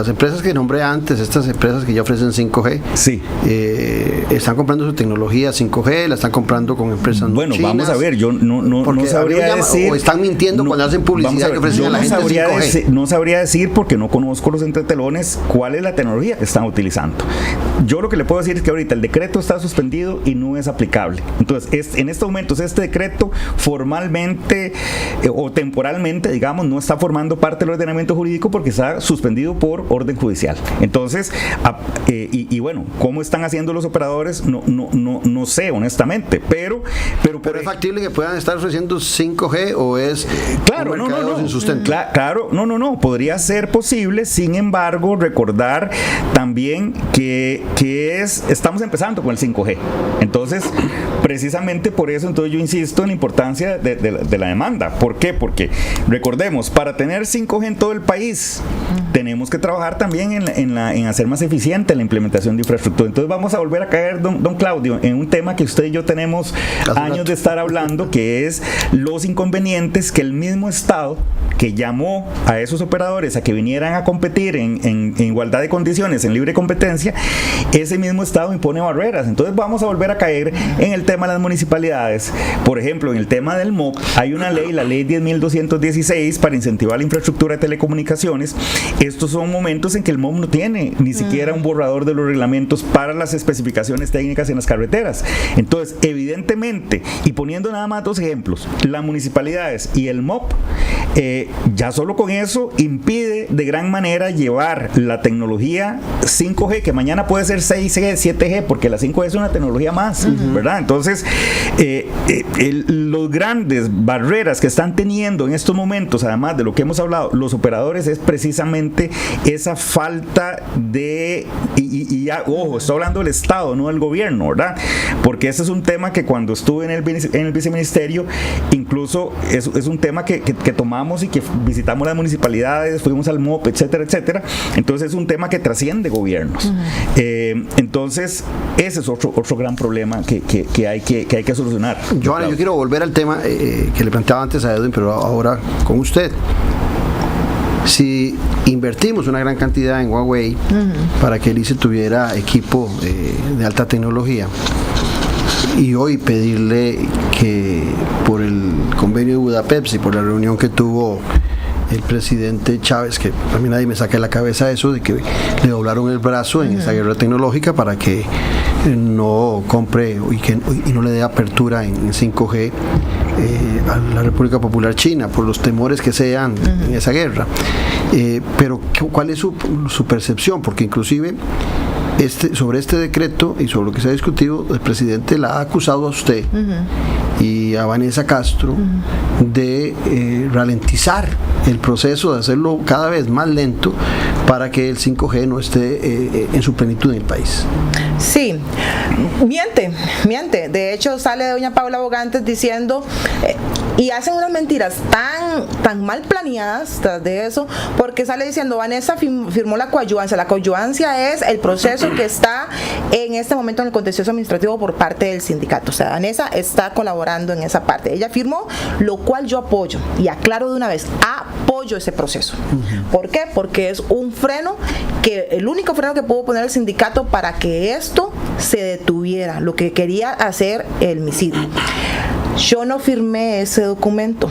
empresas que nombré antes, estas empresas que ya ofrecen 5G, sí, están comprando su tecnología 5G, la están comprando con empresas bueno, chinas. Vamos a ver, yo no sabría decir... O están mintiendo cuando hacen publicidad que ofrecen a la gente 5G. No sabría decir, porque no conozco los entretelones, cuál es la tecnología que están utilizando. Yo lo que le puedo decir es que ahorita el decreto está suspendido y no es aplicable. Entonces, en estos momentos este decreto formalmente o temporalmente, digamos, no está formando parte del ordenamiento jurídico porque está suspendido por orden judicial. Entonces, y bueno, ¿cómo están haciendo los operadores? No sé, honestamente, pero ¿es factible que puedan estar ofreciendo 5G o es claro, un mercado sin sustento? Claro, podría ser posible. Sin embargo, recordar también que estamos empezando con el 5G. Entonces, precisamente por eso, entonces yo insisto en la importancia de la demanda. ¿Por qué? Porque recordemos, para tener 5G en todo el país, tenemos que trabajar también en hacer más eficiente la implementación de infraestructura. Entonces vamos a volver a caer, don Claudio, en un tema que usted y yo tenemos años de estar hablando, que es los inconvenientes que el mismo Estado, que llamó a esos operadores a que vinieran a competir en igualdad de condiciones, en libre competencia, ese mismo Estado impone barreras. Entonces vamos a volver a caer en el tema de las municipalidades. Por ejemplo, en el tema del MOP, hay una ley, la ley 10.216, para incentivar la infraestructura de telecomunicaciones. Estos son momentos en que el MOP no tiene ni siquiera un borrador de los reglamentos para las especificaciones técnicas en las carreteras. Entonces, evidentemente, y poniendo nada más dos ejemplos, las municipalidades y el MOP, ya solo con eso impide de gran manera llevar la tecnología 5G, que mañana puede ser 6G, 7G, porque la 5G es una tecnología más, ¿verdad? Entonces, los grandes barreras que están teniendo en estos momentos, además de lo que hemos hablado, los operadores, es precisamente esa falta de, y ya, ojo, estoy hablando del Estado, no del gobierno, ¿verdad? Porque ese es un tema que cuando estuve en el viceministerio, incluso es un tema que tomamos y que visitamos las municipalidades, fuimos al MOP, etcétera, etcétera. Entonces es un tema que trasciende gobiernos. Entonces ese es otro gran problema que hay que solucionar. Johanna, yo quiero volver al tema que le planteaba antes a Edwin, pero ahora con usted. Si invertimos una gran cantidad en Huawei para que el ICE tuviera equipo de alta tecnología, y hoy pedirle que por el convenio de Budapest y por la reunión que tuvo el presidente Chávez, que a mí nadie me saca de la cabeza eso de que le doblaron el brazo en esa guerra tecnológica para que no compre y no le dé apertura en 5G a la República Popular China por los temores que sean en esa guerra. Pero ¿cuál es su percepción? Porque inclusive sobre este decreto y sobre lo que se ha discutido, el presidente la ha acusado a usted y a Vanessa Castro de ralentizar el proceso, de hacerlo cada vez más lento para que el 5G no esté en su plenitud en el país. Sí, miente. De hecho, sale doña Paula Bogantes diciendo y hacen unas mentiras tan mal planeadas tras de eso, porque sale diciendo Vanessa firmó la coadyuvancia. La coadyuvancia es el proceso que está en este momento en el contencioso administrativo por parte del sindicato. O sea, Vanessa está colaborando en esa parte. Ella firmó, lo cual yo apoyo, y aclaro de una vez, apoyo ese proceso. ¿Por qué? Porque es un freno, el único freno que pudo poner el sindicato para que esto se detuviera, lo que quería hacer el MISID. Yo no firmé ese documento.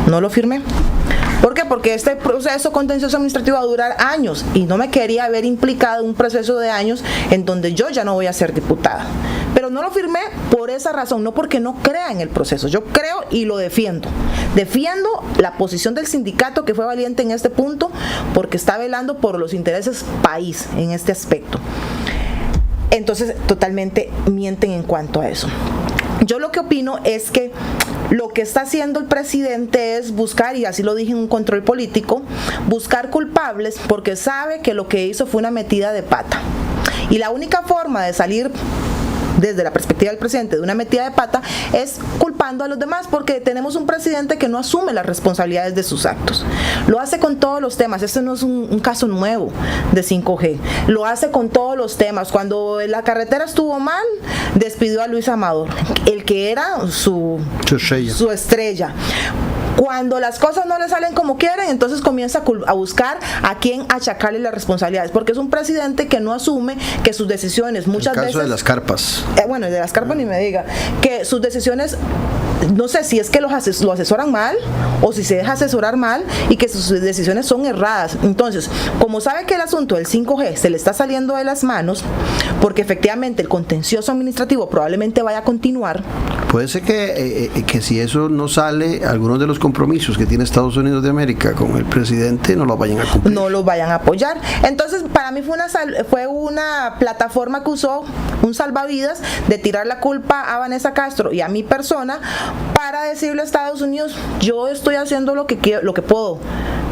No lo firmé. ¿Por qué? Porque este proceso contencioso administrativo va a durar años y no me quería haber implicado en un proceso de años en donde yo ya no voy a ser diputada. Pero no lo firmé por esa razón, no porque no crea en el proceso. Yo creo y lo defiendo. Defiendo la posición del sindicato, que fue valiente en este punto, porque está velando por los intereses país en este aspecto. Entonces, totalmente mienten en cuanto a eso. Yo lo que opino es que lo que está haciendo el presidente es buscar, y así lo dije en un control político, buscar culpables porque sabe que lo que hizo fue una metida de pata. Y la única forma de salir desde la perspectiva del presidente de una metida de pata es culpando a los demás, porque tenemos un presidente que no asume las responsabilidades de sus actos. Lo hace con todos los temas. Este no es un caso nuevo de 5G. Lo hace con todos los temas. Cuando la carretera estuvo mal, despidió a Luis Amador, el que era su estrella. Cuando las cosas no le salen como quieren, entonces comienza a buscar a quién achacarle las responsabilidades, porque es un presidente que no asume que sus decisiones muchas veces... El caso de las carpas. Bueno, de las carpas ni me diga, que sus decisiones, no sé si es que lo asesoran mal o si se deja asesorar mal y que sus decisiones son erradas. Entonces, como sabe que el asunto del 5G se le está saliendo de las manos, porque efectivamente el contencioso administrativo probablemente vaya a continuar. Puede ser que si eso no sale, algunos de los compromisos que tiene Estados Unidos de América con el presidente no los vayan a cumplir. No los vayan a apoyar. Entonces, para mí fue una plataforma que usó un salvavidas de tirar la culpa a Vanessa Castro y a mi persona para decirle a Estados Unidos: yo estoy haciendo lo que puedo,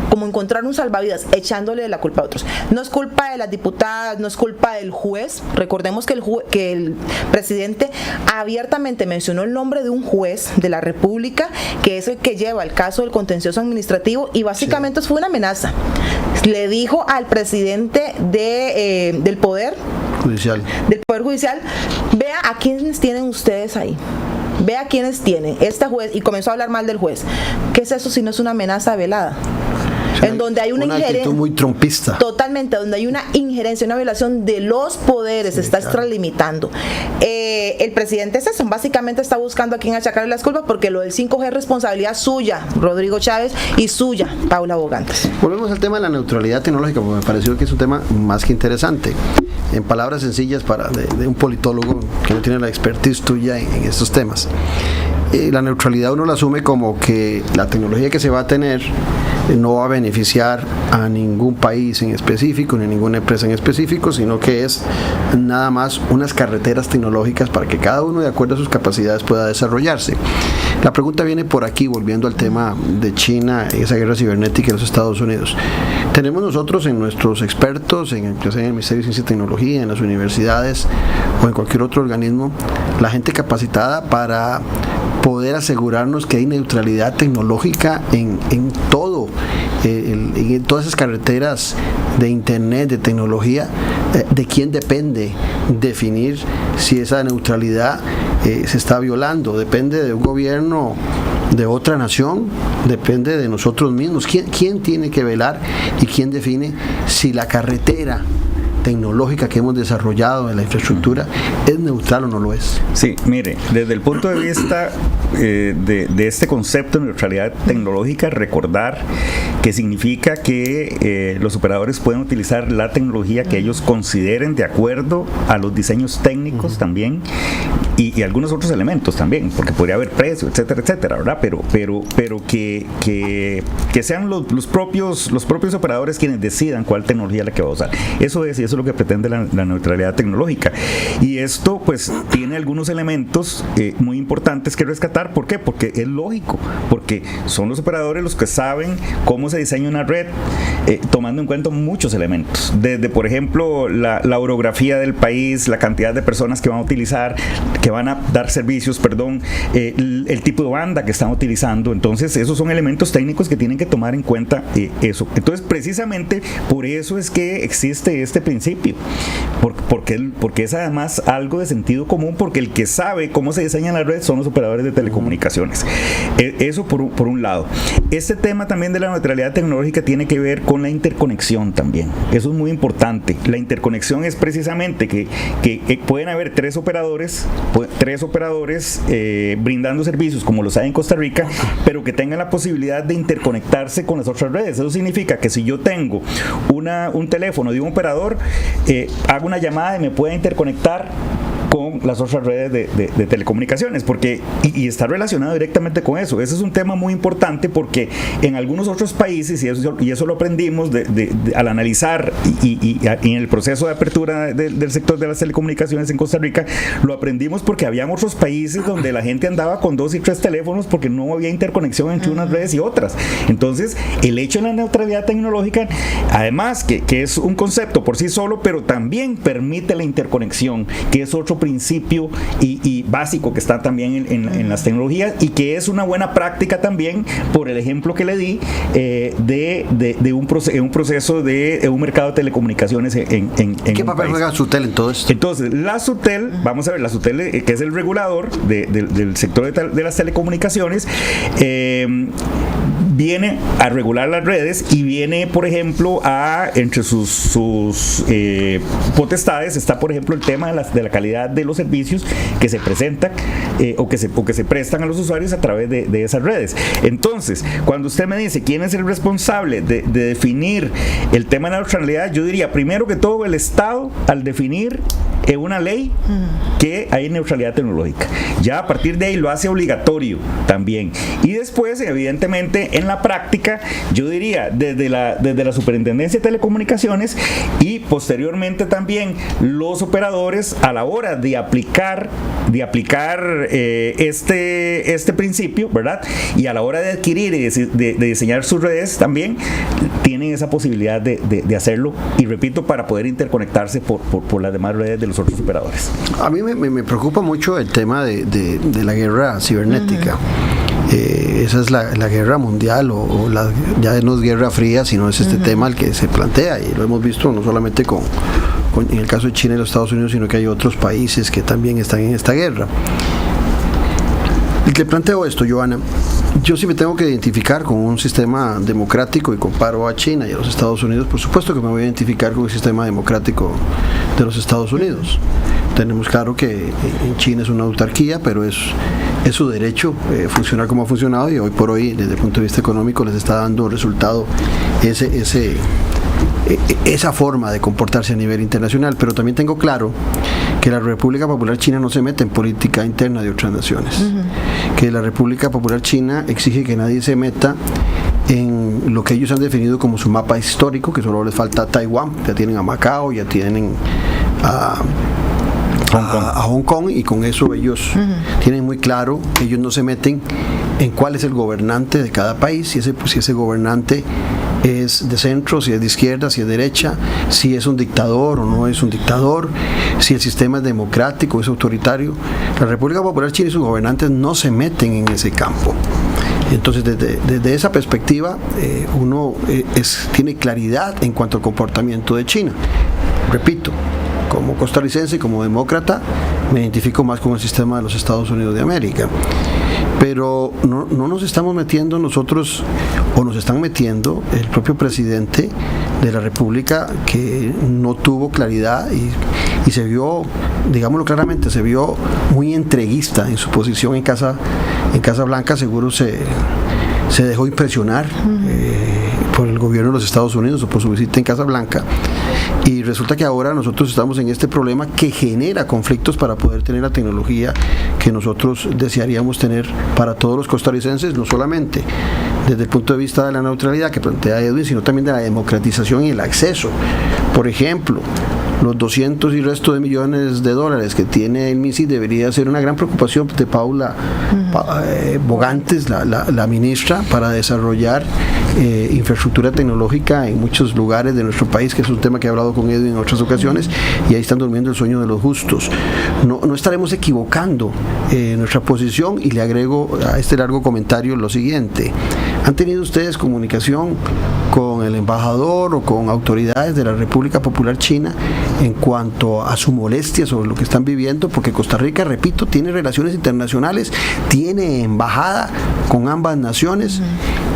como encontrar un salvavidas, echándole la culpa a otros. No es culpa de las diputadas, no es culpa del juez. Recordemos que el presidente abiertamente mencionó el nombre de un juez de la República, que es el que lleva el caso del contencioso administrativo, y básicamente fue una amenaza. Le dijo al presidente del Poder Judicial, vea a quiénes tienen ustedes ahí. Vea quiénes tienen este juez, y comenzó a hablar mal del juez. ¿Qué es eso si no es una amenaza velada? En donde hay una injerencia muy trumpista. Totalmente, donde hay una injerencia, una violación de los poderes, se está extralimitando. El presidente es eso, básicamente está buscando a quien achacarle las culpas, porque lo del 5G es responsabilidad suya, Rodrigo Chávez, y suya, Paula Bogantes. Volvemos al tema de la neutralidad tecnológica, porque me pareció que es un tema más que interesante. En palabras sencillas de un politólogo que no tiene la expertise tuya en estos temas. La neutralidad uno la asume como que la tecnología que se va a tener no va a beneficiar a ningún país en específico, ni a ninguna empresa en específico, sino que es nada más unas carreteras tecnológicas para que cada uno, de acuerdo a sus capacidades, pueda desarrollarse. La pregunta viene por aquí, volviendo al tema de China, esa guerra cibernética en los Estados Unidos. Tenemos nosotros en nuestros expertos, ya sea en el Ministerio de Ciencia y Tecnología, en las universidades o en cualquier otro organismo, la gente capacitada para poder asegurarnos que hay neutralidad tecnológica en todo, en todas esas carreteras de internet, de tecnología. ¿De quién depende definir si esa neutralidad se está violando? ¿Depende de un gobierno de otra nación? ¿Depende de nosotros mismos? ¿Quién tiene que velar y quién define si la carretera tecnológica que hemos desarrollado en la infraestructura es neutral o no lo es? Sí, mire, desde el punto de vista de este concepto de neutralidad tecnológica, recordar que significa que los operadores pueden utilizar la tecnología que ellos consideren de acuerdo a los diseños técnicos también y algunos otros elementos también, porque podría haber precio, etcétera, etcétera, ¿verdad? Pero que sean los propios operadores quienes decidan cuál tecnología es la que va a usar. Eso es lo que pretende la neutralidad tecnológica. Y esto pues tiene algunos elementos muy importantes que rescatar. ¿Por qué? Porque es lógico, porque son los operadores los que saben cómo se diseña una red, tomando en cuenta muchos elementos, desde por ejemplo la orografía del país, la cantidad de personas que van a utilizar, que van a dar servicios, el tipo de banda que están utilizando. Entonces esos son elementos técnicos que tienen que tomar en cuenta eso. Entonces precisamente por eso es que existe este principio, porque es además algo de sentido común, porque el que sabe cómo se diseña la red son los operadores de telecomunicaciones. Eso por un lado. Este tema también de la neutralidad tecnológica tiene que ver con la interconexión también. Eso es muy importante. La interconexión es precisamente que pueden haber tres operadores brindando servicios como los hay en Costa Rica, pero que tengan la posibilidad de interconectarse con las otras redes. Eso significa que si yo tengo un teléfono de un operador, hago una llamada y me pueda interconectar con las otras redes de telecomunicaciones, porque y está relacionado directamente con eso. Ese es un tema muy importante porque en algunos otros países, y eso lo aprendimos al analizar y en el proceso de apertura del sector de las telecomunicaciones en Costa Rica, lo aprendimos porque habían otros países donde la gente andaba con 2 y 3 teléfonos porque no había interconexión entre unas redes y otras. Entonces, el hecho de la neutralidad tecnológica, además que es un concepto por sí solo, pero también permite la interconexión, que es otro principio y básico que está también en las tecnologías, y que es una buena práctica también por el ejemplo que le di de un proceso de un mercado de telecomunicaciones en ¿Qué papel juega SUTEL en todo esto? Entonces, la SUTEL, vamos a ver, la SUTEL, que es el regulador del sector de las telecomunicaciones, viene a regular las redes y viene, por ejemplo, entre sus potestades está, por ejemplo, el tema de la calidad de los servicios que se presentan o que se prestan a los usuarios a través de esas redes. Entonces, cuando usted me dice quién es el responsable de definir el tema de la neutralidad, yo diría, primero que todo, el Estado, al definir en una ley que hay neutralidad tecnológica. Ya a partir de ahí lo hace obligatorio también. Y después, evidentemente, en la práctica, yo diría, desde la Superintendencia de Telecomunicaciones y posteriormente también los operadores, a la hora de aplicar este principio, ¿verdad? Y a la hora de adquirir y de diseñar sus redes también, tienen esa posibilidad de hacerlo, y repito, para poder interconectarse por las demás redes de los otros operadores. A mí me preocupa mucho el tema de la guerra cibernética. Esa es la guerra mundial, ya no es guerra fría, sino es este tema el que se plantea, y lo hemos visto no solamente en el caso de China y los Estados Unidos, sino que hay otros países que también están en esta guerra. Y te planteo esto, Johanna. Yo sí me tengo que identificar con un sistema democrático y comparo a China y a los Estados Unidos. Por supuesto que me voy a identificar con el sistema democrático de los Estados Unidos. Tenemos claro que en China es una autarquía, pero es su derecho funcionar como ha funcionado, y hoy por hoy, desde el punto de vista económico, les está dando resultado esa forma de comportarse a nivel internacional. Pero también tengo claro que la República Popular China no se mete en política interna de otras naciones, que la República Popular China exige que nadie se meta en lo que ellos han definido como su mapa histórico, que solo les falta Taiwán. Ya tienen a Macao, ya tienen a Hong Kong, y con eso ellos tienen muy claro que ellos no se meten en cuál es el gobernante de cada país, si ese gobernante es de centro, si es de izquierda, si es de derecha, si es un dictador o no es un dictador, si el sistema es democrático o es autoritario. La República Popular China y sus gobernantes no se meten en ese campo. Entonces, desde esa perspectiva, uno tiene claridad en cuanto al comportamiento de China. Repito, como costarricense y como demócrata, me identifico más con el sistema de los Estados Unidos de América. Pero no nos estamos metiendo nosotros, o nos están metiendo el propio presidente de la República, que no tuvo claridad y se vio, digámoslo claramente, se vio muy entreguista en su posición en Casa Blanca. Seguro se dejó impresionar por el gobierno de los Estados Unidos o por su visita en Casa Blanca, y resulta que ahora nosotros estamos en este problema que genera conflictos para poder tener la tecnología que nosotros desearíamos tener para todos los costarricenses, no solamente desde el punto de vista de la neutralidad que plantea Edwin, sino también de la democratización y el acceso. Por ejemplo, los 200 y resto de millones de dólares que tiene el MISI debería ser una gran preocupación de Paula Bogantes, la ministra, para desarrollar infraestructura tecnológica en muchos lugares de nuestro país, que es un tema que he hablado con Edwin en otras ocasiones, y ahí están durmiendo el sueño de los justos. No estaremos equivocando nuestra posición, y le agrego a este largo comentario lo siguiente: ¿han tenido ustedes comunicación con el embajador o con autoridades de la República Popular China en cuanto a su molestia sobre lo que están viviendo? Porque Costa Rica, repito, tiene relaciones internacionales, tiene embajada con ambas naciones,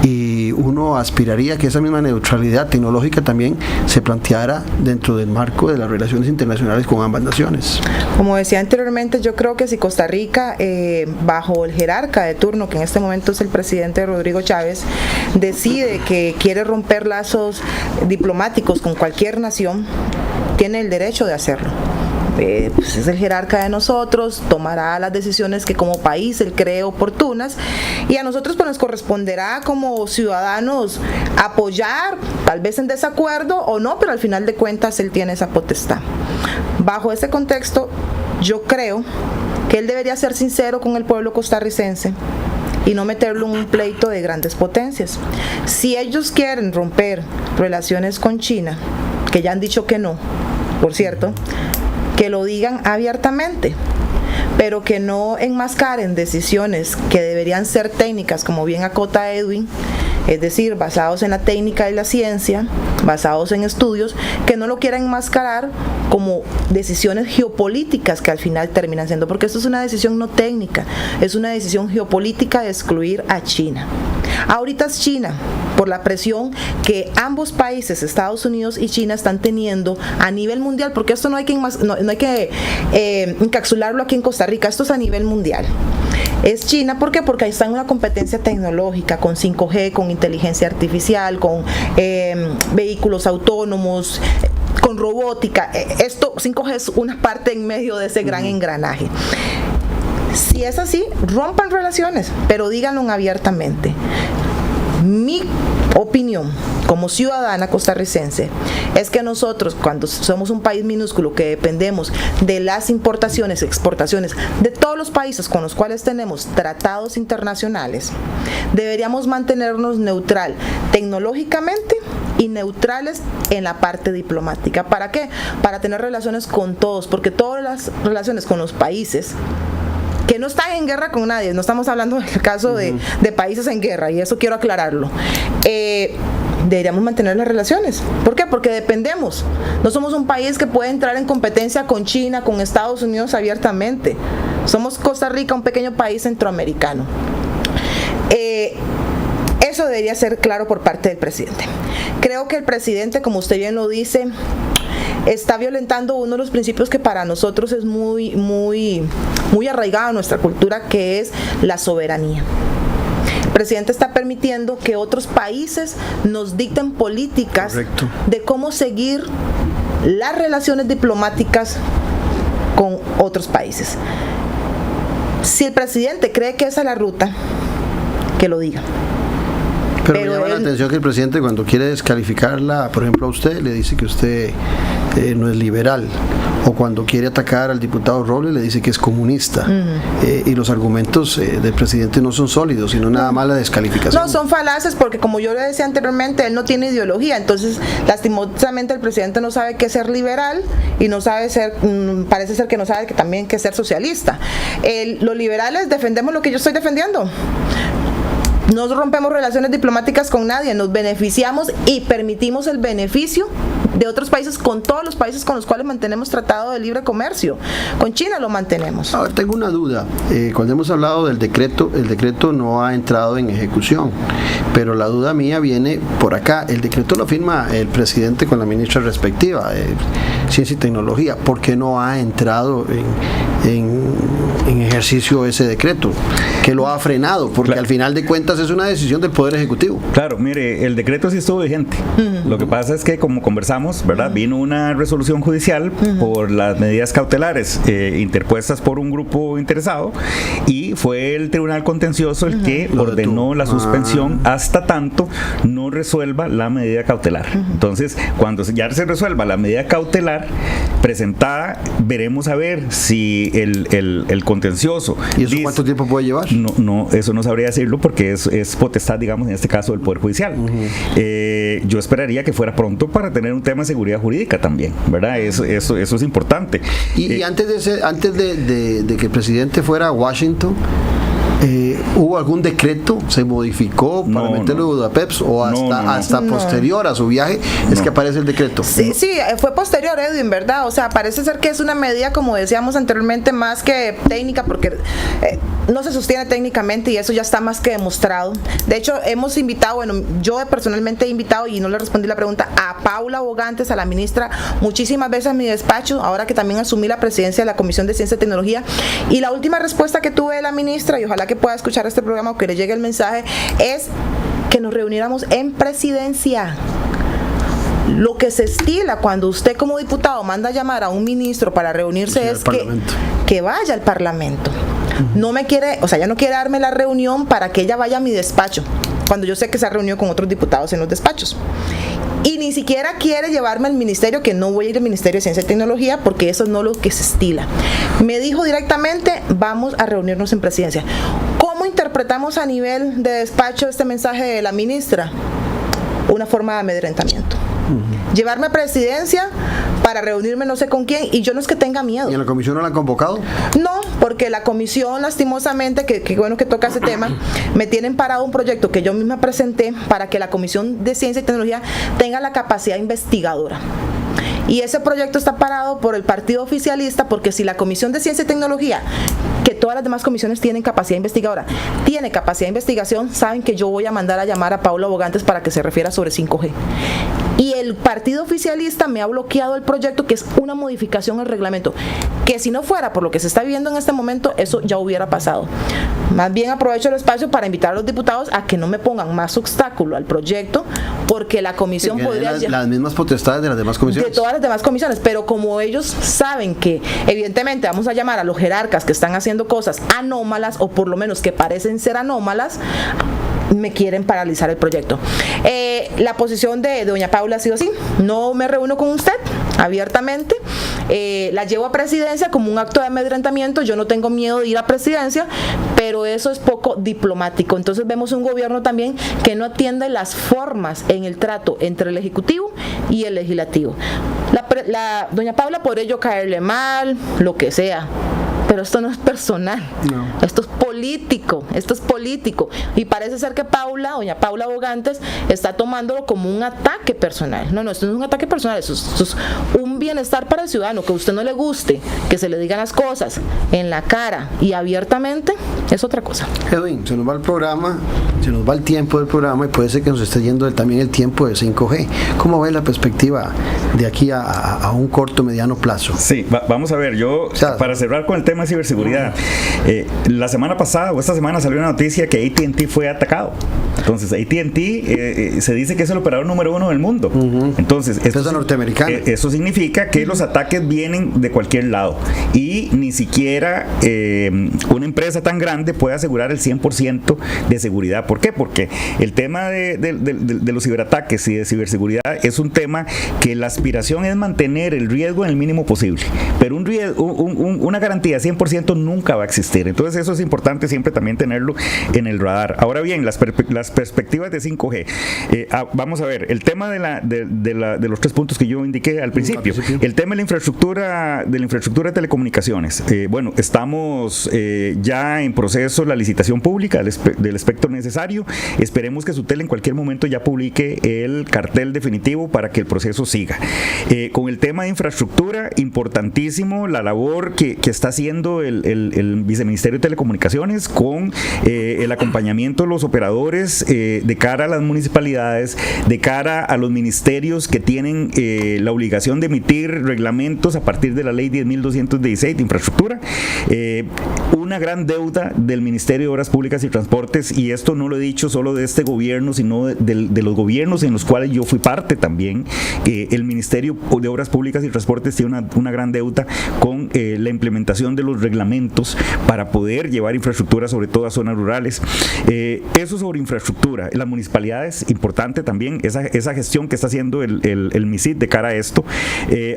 y uno aspiraría que esa misma neutralidad tecnológica también se planteara dentro del marco de las relaciones internacionales con ambas naciones. Como decía anteriormente, yo creo que si Costa Rica, bajo el jerarca de turno, que en este momento es el presidente Rodrigo Chávez, decide que quiere romper lazos diplomáticos con cualquier nación, tiene el derecho de hacerlo. Pues es el jerarca de nosotros, tomará las decisiones que como país él cree oportunas, y a nosotros pues nos corresponderá como ciudadanos apoyar, tal vez en desacuerdo o no, pero al final de cuentas él tiene esa potestad. Bajo ese contexto, yo creo que él debería ser sincero con el pueblo costarricense y no meterlo en un pleito de grandes potencias. Si ellos quieren romper relaciones con China, que ya han dicho que no, por cierto, que lo digan abiertamente, pero que no enmascaren decisiones que deberían ser técnicas, como bien acota Edwin, es decir, basados en la técnica y la ciencia, basados en estudios, que no lo quieran enmascarar como decisiones geopolíticas que al final terminan siendo, porque esto es una decisión no técnica, es una decisión geopolítica de excluir a China. Ahorita es China, por la presión que ambos países, Estados Unidos y China, están teniendo a nivel mundial, porque esto no hay que encapsularlo aquí en Costa Rica, esto es a nivel mundial. Es China, ¿por qué? Porque ahí está en una competencia tecnológica, con 5G, con inteligencia artificial, con vehículos autónomos, con robótica. Esto, 5G es una parte en medio de ese gran engranaje. Si es así, rompan relaciones, pero díganlo abiertamente. Mi opinión como ciudadana costarricense es que nosotros, cuando somos un país minúsculo que dependemos de las importaciones, exportaciones de todos los países con los cuales tenemos tratados internacionales, deberíamos mantenernos neutral tecnológicamente y neutrales en la parte diplomática. ¿Para qué? Para tener relaciones con todos, porque todas las relaciones con los países que no están en guerra con nadie, no estamos hablando del caso de países en guerra, y eso quiero aclararlo, deberíamos mantener las relaciones. ¿Por qué? Porque dependemos. No somos un país que puede entrar en competencia con China, con Estados Unidos abiertamente. Somos Costa Rica, un pequeño país centroamericano. Eso debería ser claro por parte del presidente. Creo que el presidente, como usted bien lo dice, está violentando uno de los principios que para nosotros es muy arraigado en nuestra cultura, que es la soberanía. El presidente está permitiendo que otros países nos dicten políticas Correcto. de cómo seguir las relaciones diplomáticas con otros países. Si el presidente cree que esa es la ruta, que lo diga. Pero me llama la atención que el presidente, cuando quiere descalificarla, por ejemplo a usted, le dice que usted no es liberal, o cuando quiere atacar al diputado Robles le dice que es comunista. Y los argumentos del presidente no son sólidos, sino nada más la descalificación. No, son falaces, porque como yo le decía anteriormente, él no tiene ideología. Entonces, lastimosamente, el presidente no sabe qué es ser liberal y no sabe parece ser que no sabe también qué es ser socialista. Los liberales defendemos lo que yo estoy defendiendo. No rompemos relaciones diplomáticas con nadie, nos beneficiamos y permitimos el beneficio de otros países con todos los países con los cuales mantenemos tratado de libre comercio. Con China lo mantenemos. Ahora tengo una duda. Cuando hemos hablado del decreto, el decreto no ha entrado en ejecución, pero la duda mía viene por acá. El decreto lo firma el presidente con la ministra respectiva de Ciencia y Tecnología. ¿Por qué no ha entrado en ejercicio ese decreto? Que lo ha frenado, porque Claro. al final de cuentas es una decisión del Poder Ejecutivo. Claro, mire, el decreto sí estuvo vigente. Lo que pasa es que, como conversamos, ¿verdad? Vino una resolución judicial por las medidas cautelares interpuestas por un grupo interesado, y fue el Tribunal Contencioso el que Lo ordenó detuvo. la suspensión hasta tanto no resuelva la medida cautelar. Entonces, cuando ya se resuelva la medida cautelar presentada, veremos a ver si el contencioso... ¿Y eso dice- cuánto tiempo puede llevar? No, eso no sabría decirlo, porque es potestad, digamos, en este caso del Poder Judicial. Yo esperaría que fuera pronto para tener un tema de seguridad jurídica también, ¿verdad? Eso es importante. Y antes de que el presidente fuera a Washington, ¿Hubo algún decreto? ¿Se modificó para meterlo en Budapeps o hasta posterior a su viaje es que aparece el decreto? Sí, fue posterior, Edwin, ¿verdad? O sea, parece ser que es una medida, como decíamos anteriormente, más que técnica, porque no se sostiene técnicamente y eso ya está más que demostrado. De hecho, hemos invitado, bueno, yo personalmente he invitado, y no le respondí la pregunta, a Paula Bogantes, a la ministra, muchísimas veces en mi despacho, ahora que también asumí la presidencia de la Comisión de Ciencia y Tecnología, y la última respuesta que tuve de la ministra, y ojalá que pueda escuchar este programa o que le llegue el mensaje, es que nos reuniéramos en presidencia. Lo que se estila cuando usted como diputado manda a llamar a un ministro para reunirse es que vaya al Parlamento. No me quiere, o sea, ella no quiere darme la reunión para que ella vaya a mi despacho, cuando yo sé que se ha reunido con otros diputados en los despachos. Y ni siquiera quiere llevarme al ministerio, que no voy a ir al Ministerio de Ciencia y Tecnología, porque eso no es lo que se estila. Me dijo directamente, vamos a reunirnos en presidencia. ¿Cómo interpretamos a nivel de despacho este mensaje de la ministra? Una forma de amedrentamiento. Llevarme a presidencia para reunirme no sé con quién, y yo no es que tenga miedo. ¿Y en la comisión no la han convocado? No, porque la comisión, lastimosamente, que bueno que toca ese tema, me tienen parado un proyecto que yo misma presenté para que la Comisión de Ciencia y Tecnología tenga la capacidad investigadora. Y ese proyecto está parado por el partido oficialista, porque si la Comisión de Ciencia y Tecnología, que todas las demás comisiones tienen capacidad investigadora, tiene capacidad de investigación, saben que yo voy a mandar a llamar a Paula Bogantes para que se refiera sobre 5G. Y el partido oficialista me ha bloqueado el proyecto, que es una modificación al reglamento, que si no fuera por lo que se está viviendo en este momento, eso ya hubiera pasado. Más bien aprovecho el espacio para invitar a los diputados a que no me pongan más obstáculo al proyecto, porque la comisión podría... Las mismas potestades de las demás comisiones. De todas las demás comisiones, pero como ellos saben que evidentemente vamos a llamar a los jerarcas que están haciendo cosas anómalas, o por lo menos que parecen ser anómalas, me quieren paralizar el proyecto. La posición de doña Paula ha sido así: no me reúno con usted abiertamente, la llevo a presidencia como un acto de amedrentamiento. Yo no tengo miedo de ir a presidencia, pero eso es poco diplomático. Entonces vemos un gobierno también que no atiende las formas en el trato entre el Ejecutivo y el Legislativo. La doña Paula, por ello caerle mal, lo que sea, pero esto no es personal, no. Esto es político, y parece ser que doña Paula Bogantes, está tomándolo como un ataque personal. No, esto no es un ataque personal, esto es un bienestar para el ciudadano. Que a usted no le guste que se le digan las cosas en la cara y abiertamente, es otra cosa. Edwin, se nos va el programa, se nos va el tiempo del programa, y puede ser que nos esté yendo también el tiempo de 5G. ¿Cómo ve la perspectiva de aquí a un corto, mediano plazo? Sí, vamos a ver, para cerrar con el tema de ciberseguridad, la semana pasada o esta semana salió una noticia que AT&T fue atacado. Entonces AT&T se dice que es el operador número 1 del mundo. Entonces esto norteamericano. Eso significa que los ataques vienen de cualquier lado, y ni siquiera una empresa tan grande puede asegurar el 100% de seguridad. ¿Por qué? Porque el tema de los ciberataques y de ciberseguridad es un tema que la aspiración es mantener el riesgo en el mínimo posible, pero una garantía 100% nunca va a existir. Entonces eso es importante siempre también tenerlo en el radar. Ahora bien, las perspectivas de 5G. Vamos a ver, el tema de los 3 puntos que yo indiqué al principio. El tema de la infraestructura de telecomunicaciones. Bueno, estamos ya en proceso la licitación pública del espectro necesario. Esperemos que Sutel en cualquier momento ya publique el cartel definitivo para que el proceso siga. Con el tema de infraestructura, importantísimo la labor que está haciendo el Viceministerio de Telecomunicaciones con el acompañamiento de los operadores de cara a las municipalidades, de cara a los ministerios que tienen la obligación de emitir reglamentos a partir de la ley 10.216 de infraestructura. Una gran deuda del Ministerio de Obras Públicas y Transportes, y esto no lo he dicho solo de este gobierno, sino de los gobiernos en los cuales yo fui parte también. El Ministerio de Obras Públicas y Transportes tiene una gran deuda con la implementación de los reglamentos para poder llevar infraestructura sobre todo a zonas rurales. Eso sobre infraestructura. Las municipalidades, importante también esa gestión que está haciendo el MISID de cara a esto.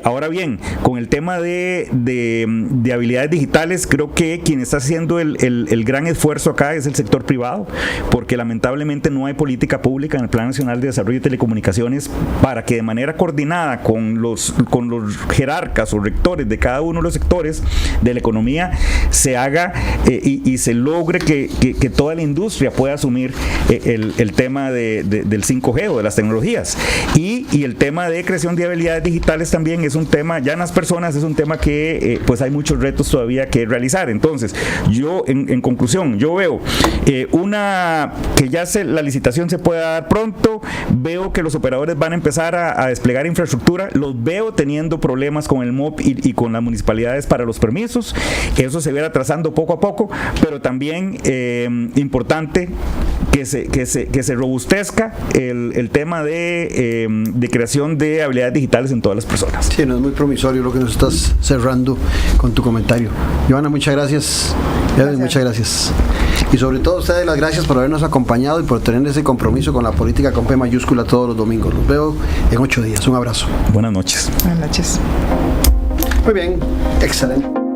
Ahora bien, con el tema de habilidades digitales, creo que quien está haciendo el gran esfuerzo acá es el sector privado, porque lamentablemente no hay política pública en el Plan Nacional de Desarrollo de Telecomunicaciones para que de manera coordinada con los jerarcas o rectores de cada uno de los sectores de la economía economía se haga y se logre que toda la industria pueda asumir el tema del 5G o de las tecnologías. Y el tema de creación de habilidades digitales también es un tema, ya en las personas es un tema que pues hay muchos retos todavía que realizar. Entonces, yo en conclusión, yo veo que ya la licitación se pueda dar pronto, veo que los operadores van a empezar a desplegar infraestructura, los veo teniendo problemas con el MOP y con las municipalidades para los permisos, eso se verá atrasando poco a poco, pero también importante que se robustezca el tema de creación de habilidades digitales en todas las personas. Sí, no es muy promisorio lo que nos estás cerrando con tu comentario. Johanna, muchas gracias. Edwin, muchas gracias. Y sobre todo ustedes las gracias por habernos acompañado y por tener ese compromiso con la política con P mayúscula todos los domingos. Los veo en 8 días. Un abrazo. Buenas noches. Buenas noches. Muy bien, excelente.